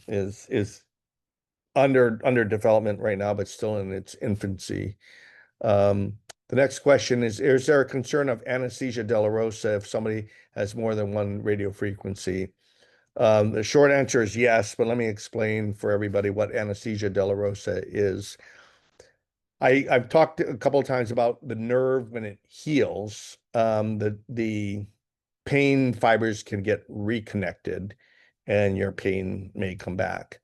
is under development right now, but still in its infancy. Um, the next question is there a concern of anesthesia dolorosa if somebody has more than one radio frequency? The short answer is yes, but let me explain for everybody what anesthesia dolorosa is. I've talked a couple of times about the nerve when it heals, the pain fibers can get reconnected and your pain may come back.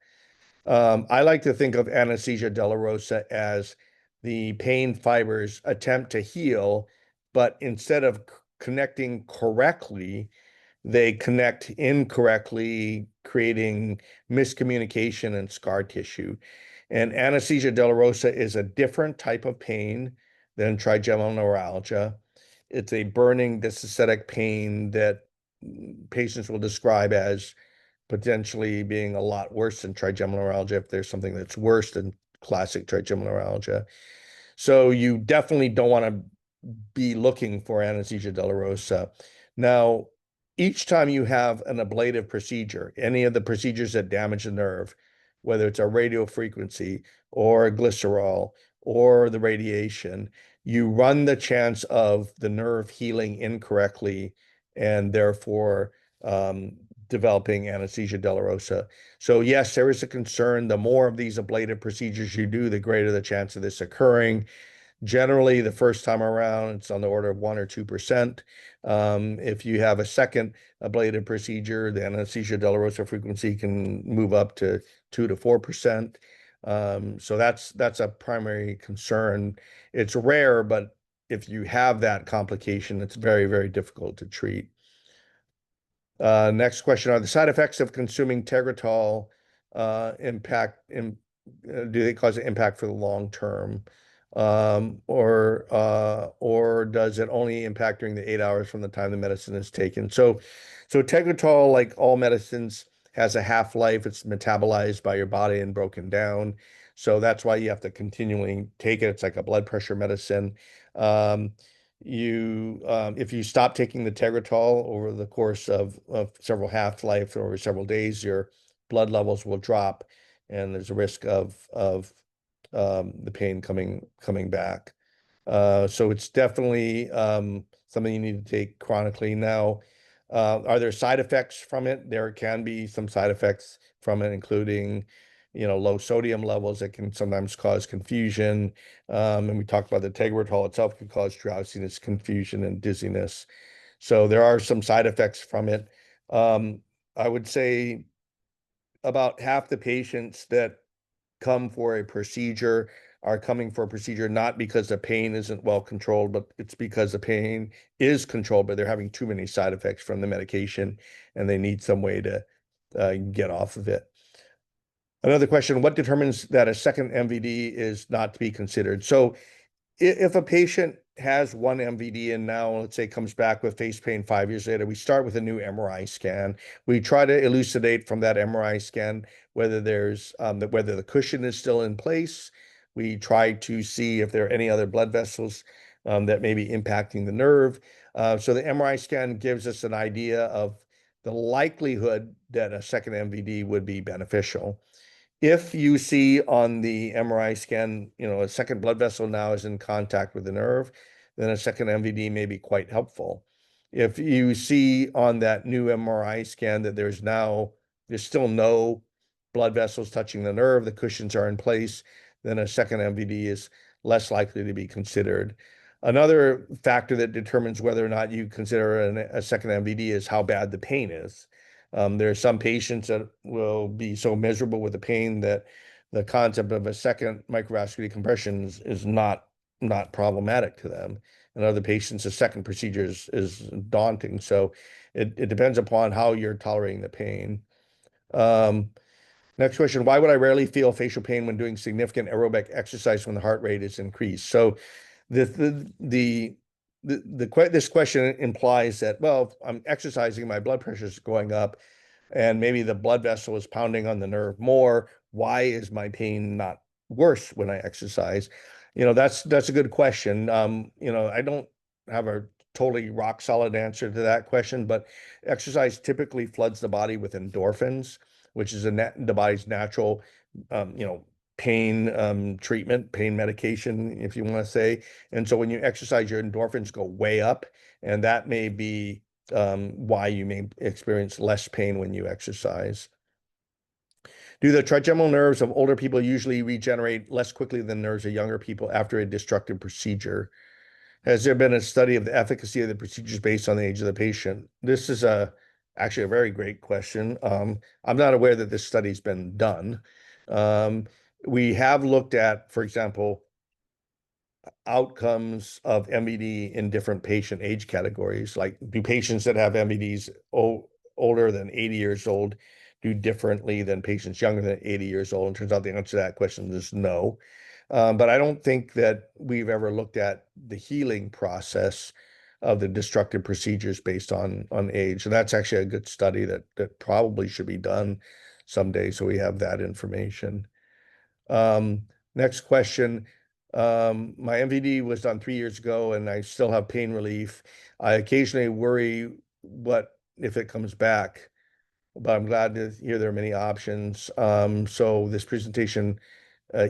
I like to think of anesthesia dolorosa as the pain fibers attempt to heal, but instead of connecting correctly, they connect incorrectly, creating miscommunication and scar tissue. And anesthesia dolorosa is a different type of pain than trigeminal neuralgia. It's a burning dysesthetic pain that patients will describe as potentially being a lot worse than trigeminal neuralgia if there's something that's worse than classic trigeminal neuralgia. So you definitely don't want to be looking for anesthesia dolorosa. Now, each time you have an ablative procedure, any of the procedures that damage the nerve, whether it's a radio frequency or a glycerol or the radiation, you run the chance of the nerve healing incorrectly and therefore developing anesthesia dolorosa. So yes, there is a concern. The more of these ablative procedures you do, the greater the chance of this occurring. Generally, the first time around, it's on the order of 1 or 2%. If you have a second ablative procedure, the anesthesia dolorosa frequency can move up to 2 to 4%. So that's a primary concern. It's rare, but if you have that complication, it's very, very difficult to treat. Next question, are the side effects of consuming Tegretol do they cause an impact for the long term? Or does it only impact during the 8 hours from the time the medicine is taken? So Tegretol, like all medicines, has a half-life. It's metabolized by your body and broken down. So that's why you have to continually take it. It's like a blood pressure medicine. Um, if you stop taking the Tegretol over the course of several half-life or several days, your blood levels will drop, and there's a risk of the pain coming back. So it's definitely something you need to take chronically. Now, are there side effects from it? There can be some side effects from it, including, low sodium levels that can sometimes cause confusion. And we talked about the Tegretol itself can cause drowsiness, confusion, and dizziness. So there are some side effects from it. Um, I would say about half the patients that come for a procedure are coming for a procedure not because the pain isn't well controlled, but it's because the pain is controlled, but they're having too many side effects from the medication and they need some way to get off of it. Another question, what determines that a second MVD is not to be considered? So if a patient has one MVD and now, let's say, comes back with face pain 5 years later, we start with a new MRI scan. We try to elucidate from that MRI scan whether whether the cushion is still in place. We try to see if there are any other blood vessels that may be impacting the nerve. So the MRI scan gives us an idea of the likelihood that a second MVD would be beneficial. If you see on the MRI scan, a second blood vessel now is in contact with the nerve, then a second MVD may be quite helpful. If you see on that new MRI scan that there's still no blood vessels touching the nerve, the cushions are in place, then a second MVD is less likely to be considered. Another factor that determines whether or not you consider a second MVD is how bad the pain is. There are some patients that will be so miserable with the pain that the concept of a second microvascular decompression is not problematic to them. And other patients, a second procedure is daunting. So it depends upon how you're tolerating the pain. Um, Next question, why would I rarely feel facial pain when doing significant aerobic exercise when the heart rate is increased? So this question implies that, well, if I'm exercising, my blood pressure is going up, and maybe the blood vessel is pounding on the nerve more. Why is my pain not worse when I exercise? That's a good question. I don't have a totally rock solid answer to that question, but exercise typically floods the body with endorphins, which is the body's natural, pain treatment, pain medication, if you want to say. And so when you exercise, your endorphins go way up, and that may be why you may experience less pain when you exercise. Do the trigeminal nerves of older people usually regenerate less quickly than nerves of younger people after a destructive procedure? Has there been a study of the efficacy of the procedures based on the age of the patient? This is actually a very great question. I'm not aware that this study's been done. Um, we have looked at, for example, outcomes of MVD in different patient age categories. Like, do patients that have MVDs older than 80 years old, do differently than patients younger than 80 years old? And turns out the answer to that question is no. But I don't think that we've ever looked at the healing process of the destructive procedures based on age. And that's actually a good study that probably should be done someday, so we have that information. Um, Next question. My MVD was done 3 years ago, and I still have pain relief. I occasionally worry what if it comes back, but I'm glad to hear there are many options. So this presentation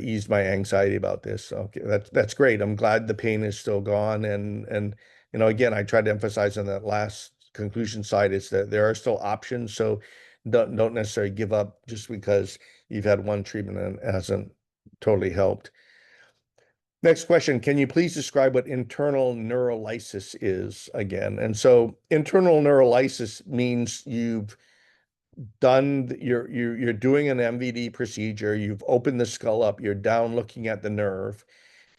eased my anxiety about this. Okay, that's great. I'm glad the pain is still gone. And again, I tried to emphasize on that last conclusion side is that there are still options. So don't necessarily give up just because you've had one treatment and it hasn't totally helped. Next question, can you please describe what internal neurolysis is again? And so internal neurolysis means you've done you're doing an MVD procedure, you've opened the skull up, you're down looking at the nerve,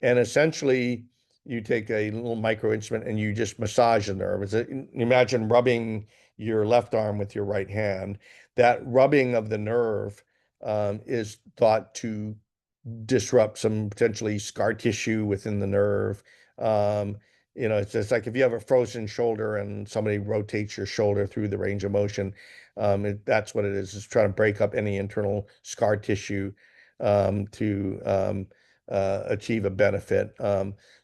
and essentially you take a little micro instrument and you just massage the nerve. Imagine rubbing your left arm with your right hand. That rubbing of the nerve is thought to disrupt some potentially scar tissue within the nerve. Um, it's just like if you have a frozen shoulder and somebody rotates your shoulder through the range of motion, that's what it is. It's trying to break up any internal scar tissue to achieve a benefit.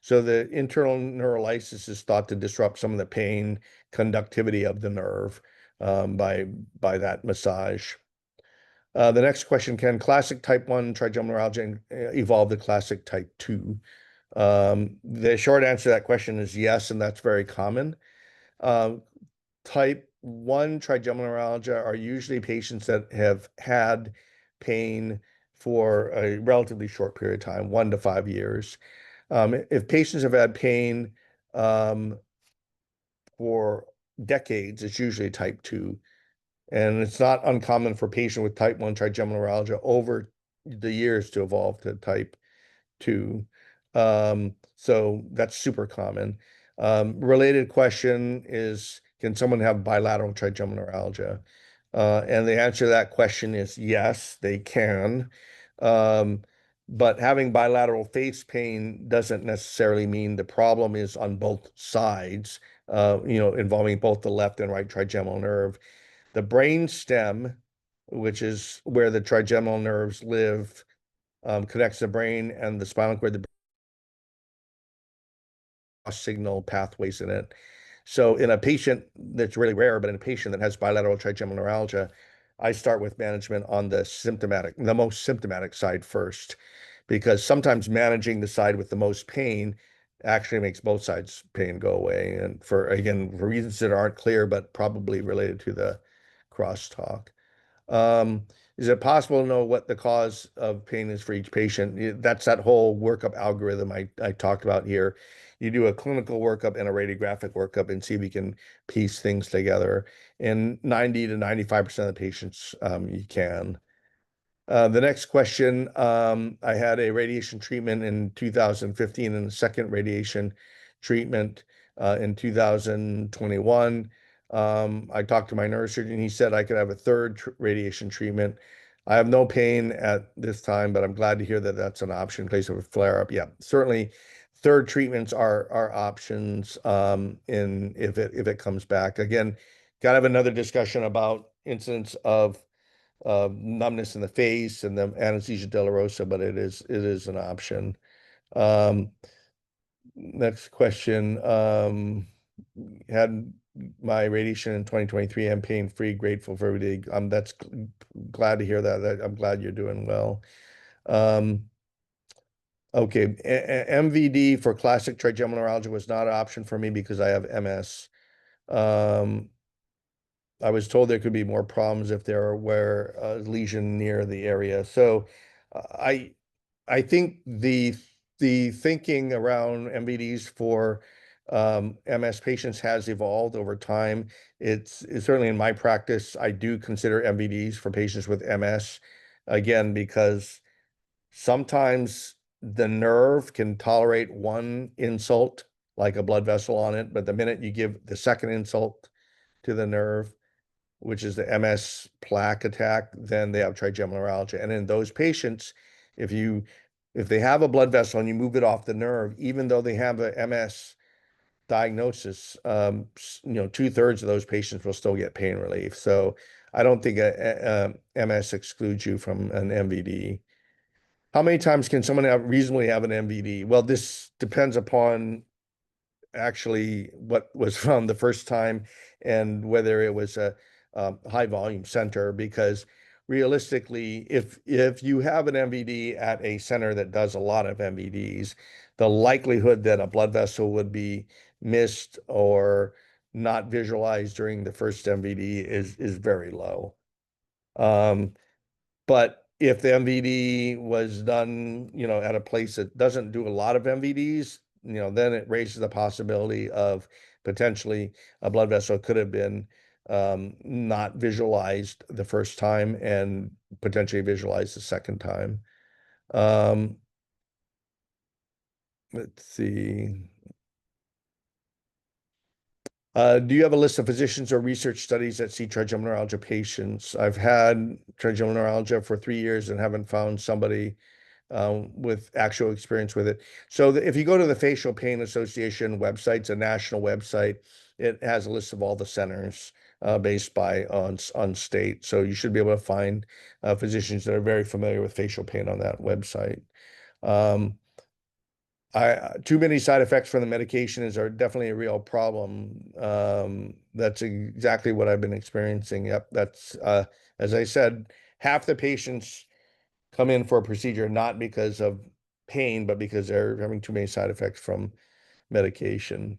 So the internal neurolysis is thought to disrupt some of the pain conductivity of the nerve by that massage. The next question, can classic type 1 trigeminal neuralgia evolve to classic type 2? The short answer to that question is yes, and that's very common. Type 1 trigeminal neuralgia are usually patients that have had pain for a relatively short period of time, 1 to 5 years. If patients have had pain for decades, it's usually type 2. And it's not uncommon for a patient with type 1 trigeminal neuralgia over the years to evolve to type 2. So that's super common. Related question is, can someone have bilateral trigeminal neuralgia? And the answer to that question is yes, they can. Um, but having bilateral face pain doesn't necessarily mean the problem is on both sides, involving both the left and right trigeminal nerve. The brain stem, which is where the trigeminal nerves live, connects the brain and the spinal cord, the signal pathways in it. So in a patient that's really rare, but in a patient that has bilateral trigeminal neuralgia, I start with management on the most symptomatic side first, because sometimes managing the side with the most pain actually makes both sides pain go away. And for reasons that aren't clear, but probably related to the crosstalk. Um, is it possible to know what the cause of pain is for each patient? That's that whole workup algorithm I talked about here. You do a clinical workup and a radiographic workup and see if you can piece things together. And 90 to 95% of the patients, you can. The next question, I had a radiation treatment in 2015 and a second radiation treatment in 2021. I talked to my neurosurgeon. He said I could have a third radiation treatment. I have no pain at this time, but I'm glad to hear that that's an option in case of a flare-up. Yeah, certainly third treatments are options in if it comes back. Again, got to have another discussion about incidence of numbness in the face and the anesthesia dolorosa, but it is an option. Um, Next question. Had my radiation in 2023. I'm pain free, grateful for every day. That's glad to hear that. I'm glad you're doing well. Okay, MVD for classic trigeminal neuralgia was not an option for me because I have MS. I was told there could be more problems if there were a lesion near the area. So uh, I I think the thinking around MVDs for MS patients has evolved over time. It's certainly in my practice, I do consider MVDs for patients with MS, again, because sometimes the nerve can tolerate one insult, like a blood vessel on it, but the minute you give the second insult to the nerve, which is the MS plaque attack, then they have trigeminal neuralgia. And in those patients, if they have a blood vessel and you move it off the nerve, even though they have a MS diagnosis, 2/3 of those patients will still get pain relief. So I don't think MS excludes you from an MVD. How many times can someone reasonably have an MVD? Well, this depends upon actually what was found the first time and whether it was a high volume center, because realistically, if you have an MVD at a center that does a lot of MVDs, the likelihood that a blood vessel would be missed or not visualized during the first MVD is very low. But if the MVD was done, at a place that doesn't do a lot of MVDs, then it raises the possibility of potentially a blood vessel could have been not visualized the first time and potentially visualized the second time. Um, let's see. Do you have a list of physicians or research studies that see trigeminal neuralgia patients? I've had trigeminal neuralgia for 3 years and haven't found somebody with actual experience with it. So if you go to the Facial Pain Association website, it's a national website. It has a list of all the centers based on state. So you should be able to find physicians that are very familiar with facial pain on that website. Um, too many side effects from the medications are definitely a real problem. That's exactly what I've been experiencing. Yep, that's as I said, half the patients come in for a procedure not because of pain, but because they're having too many side effects from medication.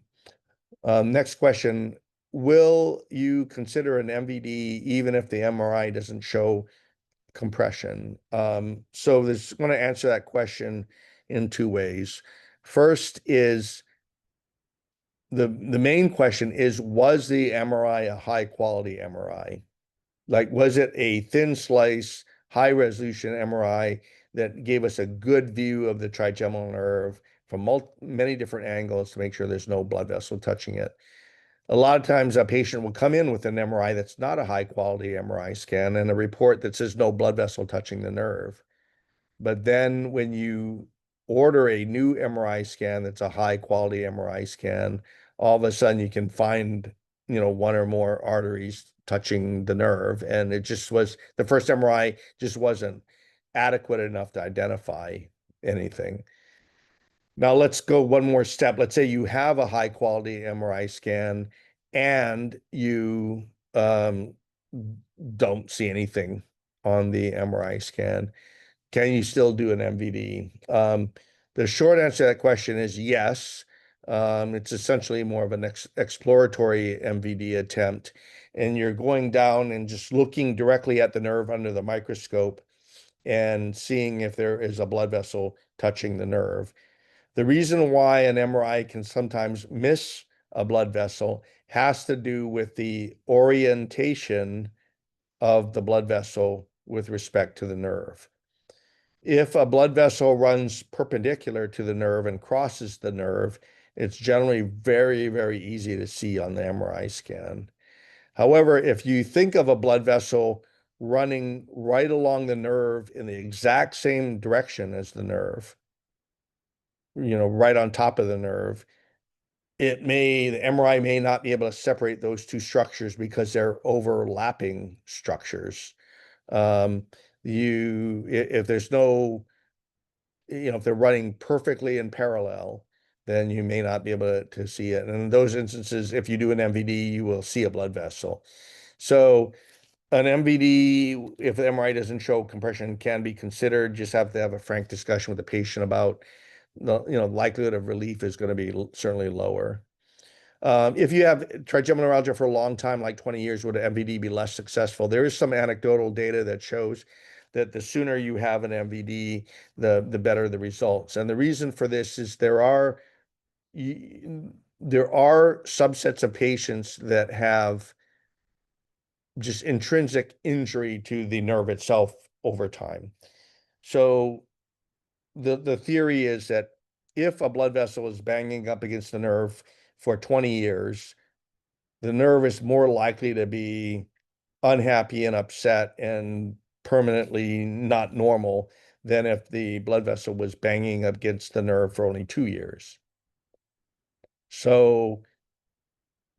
Next question. Will you consider an MVD even if the MRI doesn't show compression? So this going to answer that question in two ways. First is the main question is, was the MRI a high quality MRI? Like, was it a thin slice, high resolution MRI that gave us a good view of the trigeminal nerve from many different angles to make sure there's no blood vessel touching it? A lot of times a patient will come in with an MRI that's not a high quality MRI scan and a report that says no blood vessel touching the nerve. But then when you order a new MRI scan that's a high quality MRI scan, all of a sudden you can find, one or more arteries touching the nerve. And it just was the first MRI just wasn't adequate enough to identify anything. Now let's go one more step. Let's say you have a high quality MRI scan and you don't see anything on the MRI scan. Can you still do an MVD? The short answer to that question is yes. It's essentially more of an exploratory MVD attempt, and you're going down and just looking directly at the nerve under the microscope and seeing if there is a blood vessel touching the nerve. The reason why an MRI can sometimes miss a blood vessel has to do with the orientation of the blood vessel with respect to the nerve. If a blood vessel runs perpendicular to the nerve and crosses the nerve, it's generally very, very easy to see on the MRI scan. However, if you think of a blood vessel running right along the nerve in the exact same direction as the nerve, right on top of the nerve, the MRI may not be able to separate those two structures because they're overlapping structures. If there's no if they're running perfectly in parallel, then you may not be able to see it. And in those instances, if you do an MVD, you will see a blood vessel. So an MVD, if the MRI doesn't show compression, can be considered. Just have to have a frank discussion with the patient about the likelihood of relief is going to be certainly lower. If you have trigeminal neuralgia for a long time, like 20 years, would an MVD be less successful? There is some anecdotal data that shows that the sooner you have an MVD, the better the results. And the reason for this is there are subsets of patients that have just intrinsic injury to the nerve itself over time. So the theory is that if a blood vessel is banging up against the nerve for 20 years, the nerve is more likely to be unhappy and upset and permanently not normal than if the blood vessel was banging against the nerve for only 2 years. So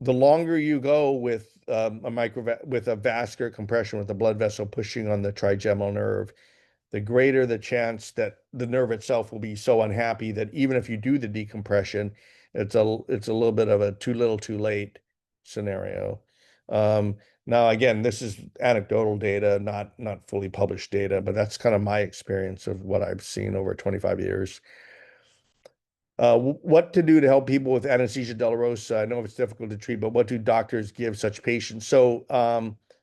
the longer you go with with a vascular compression with the blood vessel pushing on the trigeminal nerve, the greater the chance that the nerve itself will be so unhappy that even if you do the decompression, it's a little bit of a too little, too late scenario. Um, Now, again, this is anecdotal data, not fully published data, but that's kind of my experience of what I've seen over 25 years. What to do to help people with anesthesia dolorosa? I know it's difficult to treat, but what do doctors give such patients? So,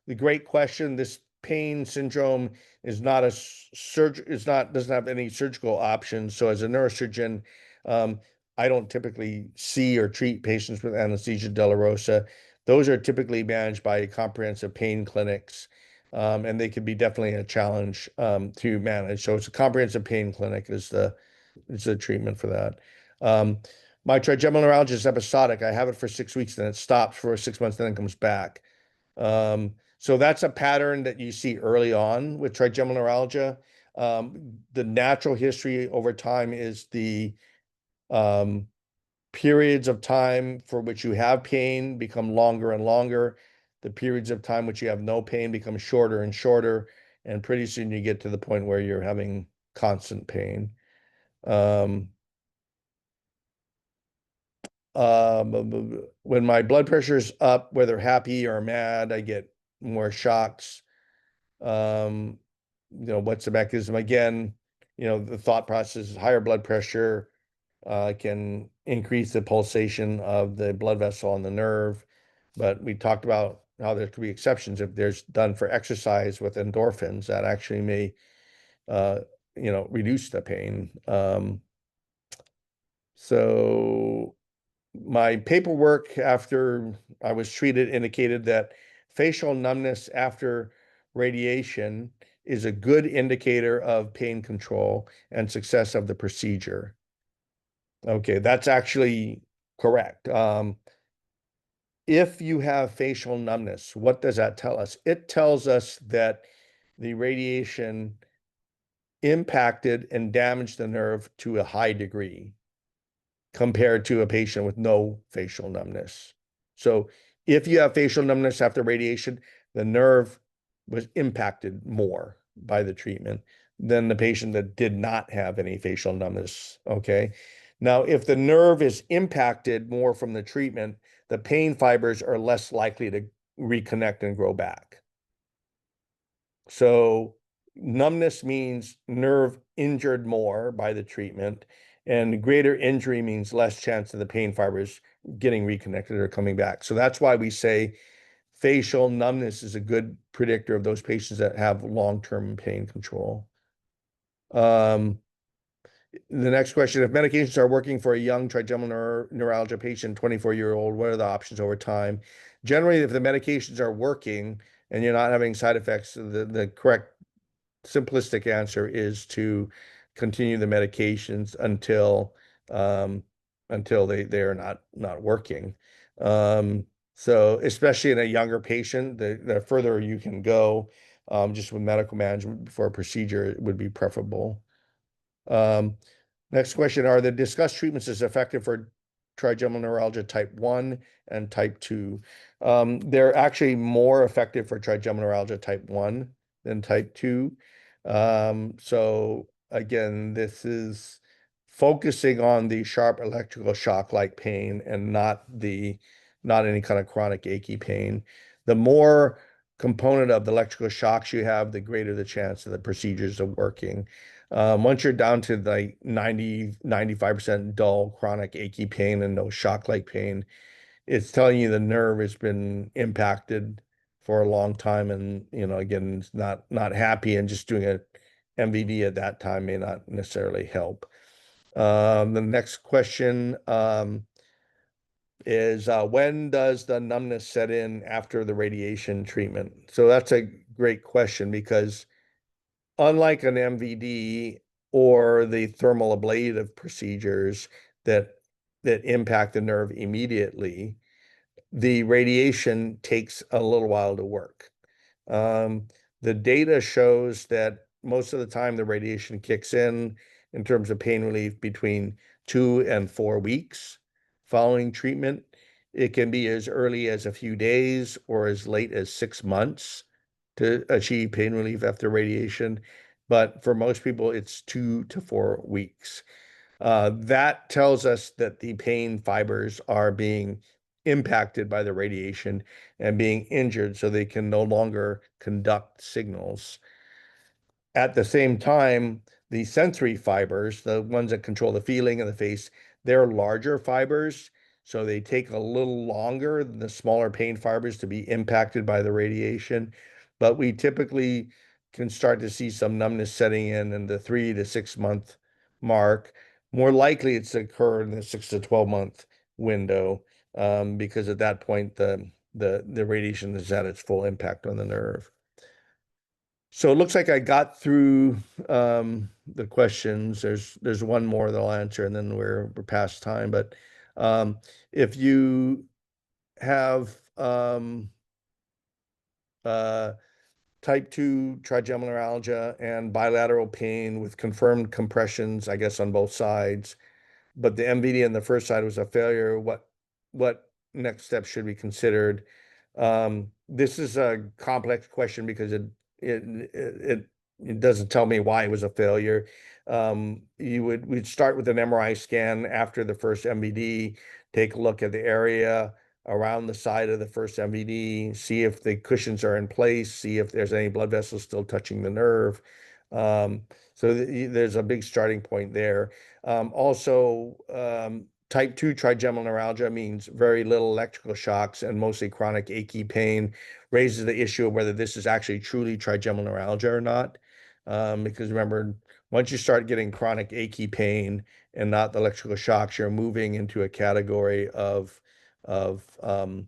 the great question. This pain syndrome is not a it's not doesn't have any surgical options. So, as a neurosurgeon, um, I don't typically see or treat patients with anesthesia dolorosa. Those are typically managed by comprehensive pain clinics, and they can be definitely a challenge to manage. So, it's a comprehensive pain clinic is the treatment for that. Um, my trigeminal neuralgia is episodic. I have it for 6 weeks, then it stops for 6 months, then it comes back. So that's a pattern that you see early on with trigeminal neuralgia. The natural history over time is the um, periods of time for which you have pain become longer and longer. The periods of time which you have no pain become shorter and shorter. And pretty soon you get to the point where you're having constant pain. Um, when my blood pressure's up, whether happy or mad, I get more shocks. Um, what's the mechanism? Again, the thought process is higher blood pressure can increase the pulsation of the blood vessel on the nerve. But we talked about how there could be exceptions if there's done for exercise with endorphins that actually may, uh, reduce the pain. So my paperwork after I was treated indicated that facial numbness after radiation is a good indicator of pain control and success of the procedure. Okay, that's actually correct. If you have facial numbness, what does that tell us? It tells us that the radiation impacted and damaged the nerve to a high degree compared to a patient with no facial numbness. So if you have facial numbness after radiation, the nerve was impacted more by the treatment than the patient that did not have any facial numbness. Okay. Now, if the nerve is impacted more from the treatment, the pain fibers are less likely to reconnect and grow back. So numbness means nerve injured more by the treatment, and greater injury means less chance of the pain fibers getting reconnected or coming back. So that's why we say facial numbness is a good predictor of those patients that have long-term pain control. The next question, if medications are working for a young trigeminal neuralgia patient, 24-year-old, what are the options over time? Generally, if the medications are working and you're not having side effects, the correct simplistic answer is to continue the medications um, until they are not working. So especially in a younger patient, the further you can go, just with medical management before a procedure would be preferable. Um, Next question, are the discussed treatments as effective for trigeminal neuralgia type 1 and type 2? They're actually more effective for trigeminal neuralgia type 1 than type 2. So again, this is focusing on the sharp electrical shock like pain and not any kind of chronic achy pain. The more component of the electrical shocks you have, the greater the chance of the procedures are working. Once you're down to like 95% dull, chronic, achy pain and no shock-like pain, it's telling you the nerve has been impacted for a long time and, again, it's not happy, and just doing a MVD at that time may not necessarily help. The next question is when does the numbness set in after the radiation treatment? So that's a great question because unlike an MVD or the thermal ablative procedures that impact the nerve immediately, the radiation takes a little while to work. Um, the data shows that most of the time the radiation kicks in terms of pain relief between 2 and 4 weeks following treatment. It can be as early as a few days or as late as 6 months to achieve pain relief after radiation. But for most people, it's 2 to 4 weeks. That tells us that the pain fibers are being impacted by the radiation and being injured so they can no longer conduct signals. At the same time, the sensory fibers, the ones that control the feeling in the face, they're larger fibers, so they take a little longer than the smaller pain fibers to be impacted by the radiation. But we typically can start to see some numbness setting in the 3 to 6 month mark. More likely it's to occur in the 6 to 12 month window, because at that point the radiation is at its full impact on the nerve. So it looks like I got through the questions. There's one more that I'll answer, and then we're past time. But if you have uh, type 2 trigeminal neuralgia and bilateral pain with confirmed compressions, I guess on both sides, but the MVD on the first side was a failure, what next steps should be considered? This is a complex question because it it it doesn't tell me why it was a failure. We'd start with an MRI scan after the first MVD, take a look at the area around the side of the first MVD, see if the cushions are in place, see if there's any blood vessels still touching the nerve. Um, there's a big starting point there. Also, type 2 trigeminal neuralgia means very little electrical shocks and mostly chronic achy pain, raises the issue of whether this is actually truly trigeminal neuralgia or not. Because remember, once you start getting chronic achy pain and not the electrical shocks, you're moving into a category of um,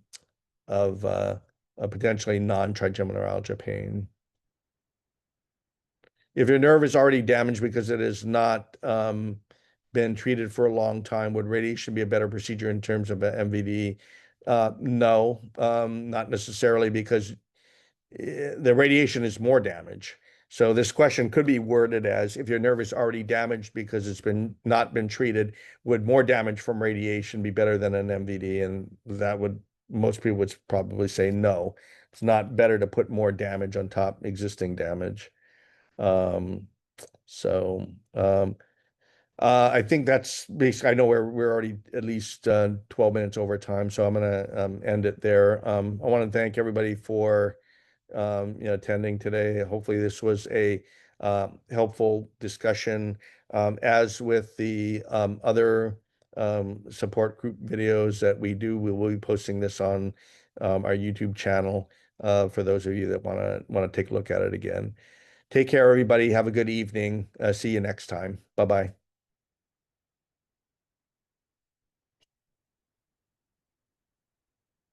of a potentially non-trigeminal neuralgia pain. If your nerve is already damaged because it has not been treated for a long time, would radiation be a better procedure in terms of a MVD? No, not necessarily, because the radiation is more damage. So this question could be worded as, if your nerve is already damaged because it's been not been treated, would more damage from radiation be better than an MVD? And that would, most people would probably say no. It's not better to put more damage on top existing damage. Um, so I think that's basically, I know we're already at least 12 minutes over time, so I'm gonna end it there. I want to thank everybody for attending today. Hopefully this was a helpful discussion. As with the other support group videos that we do, we will be posting this on our YouTube channel for those of you that want to take a look at it again. Take care, everybody. Have a good evening. See you next time. Bye bye.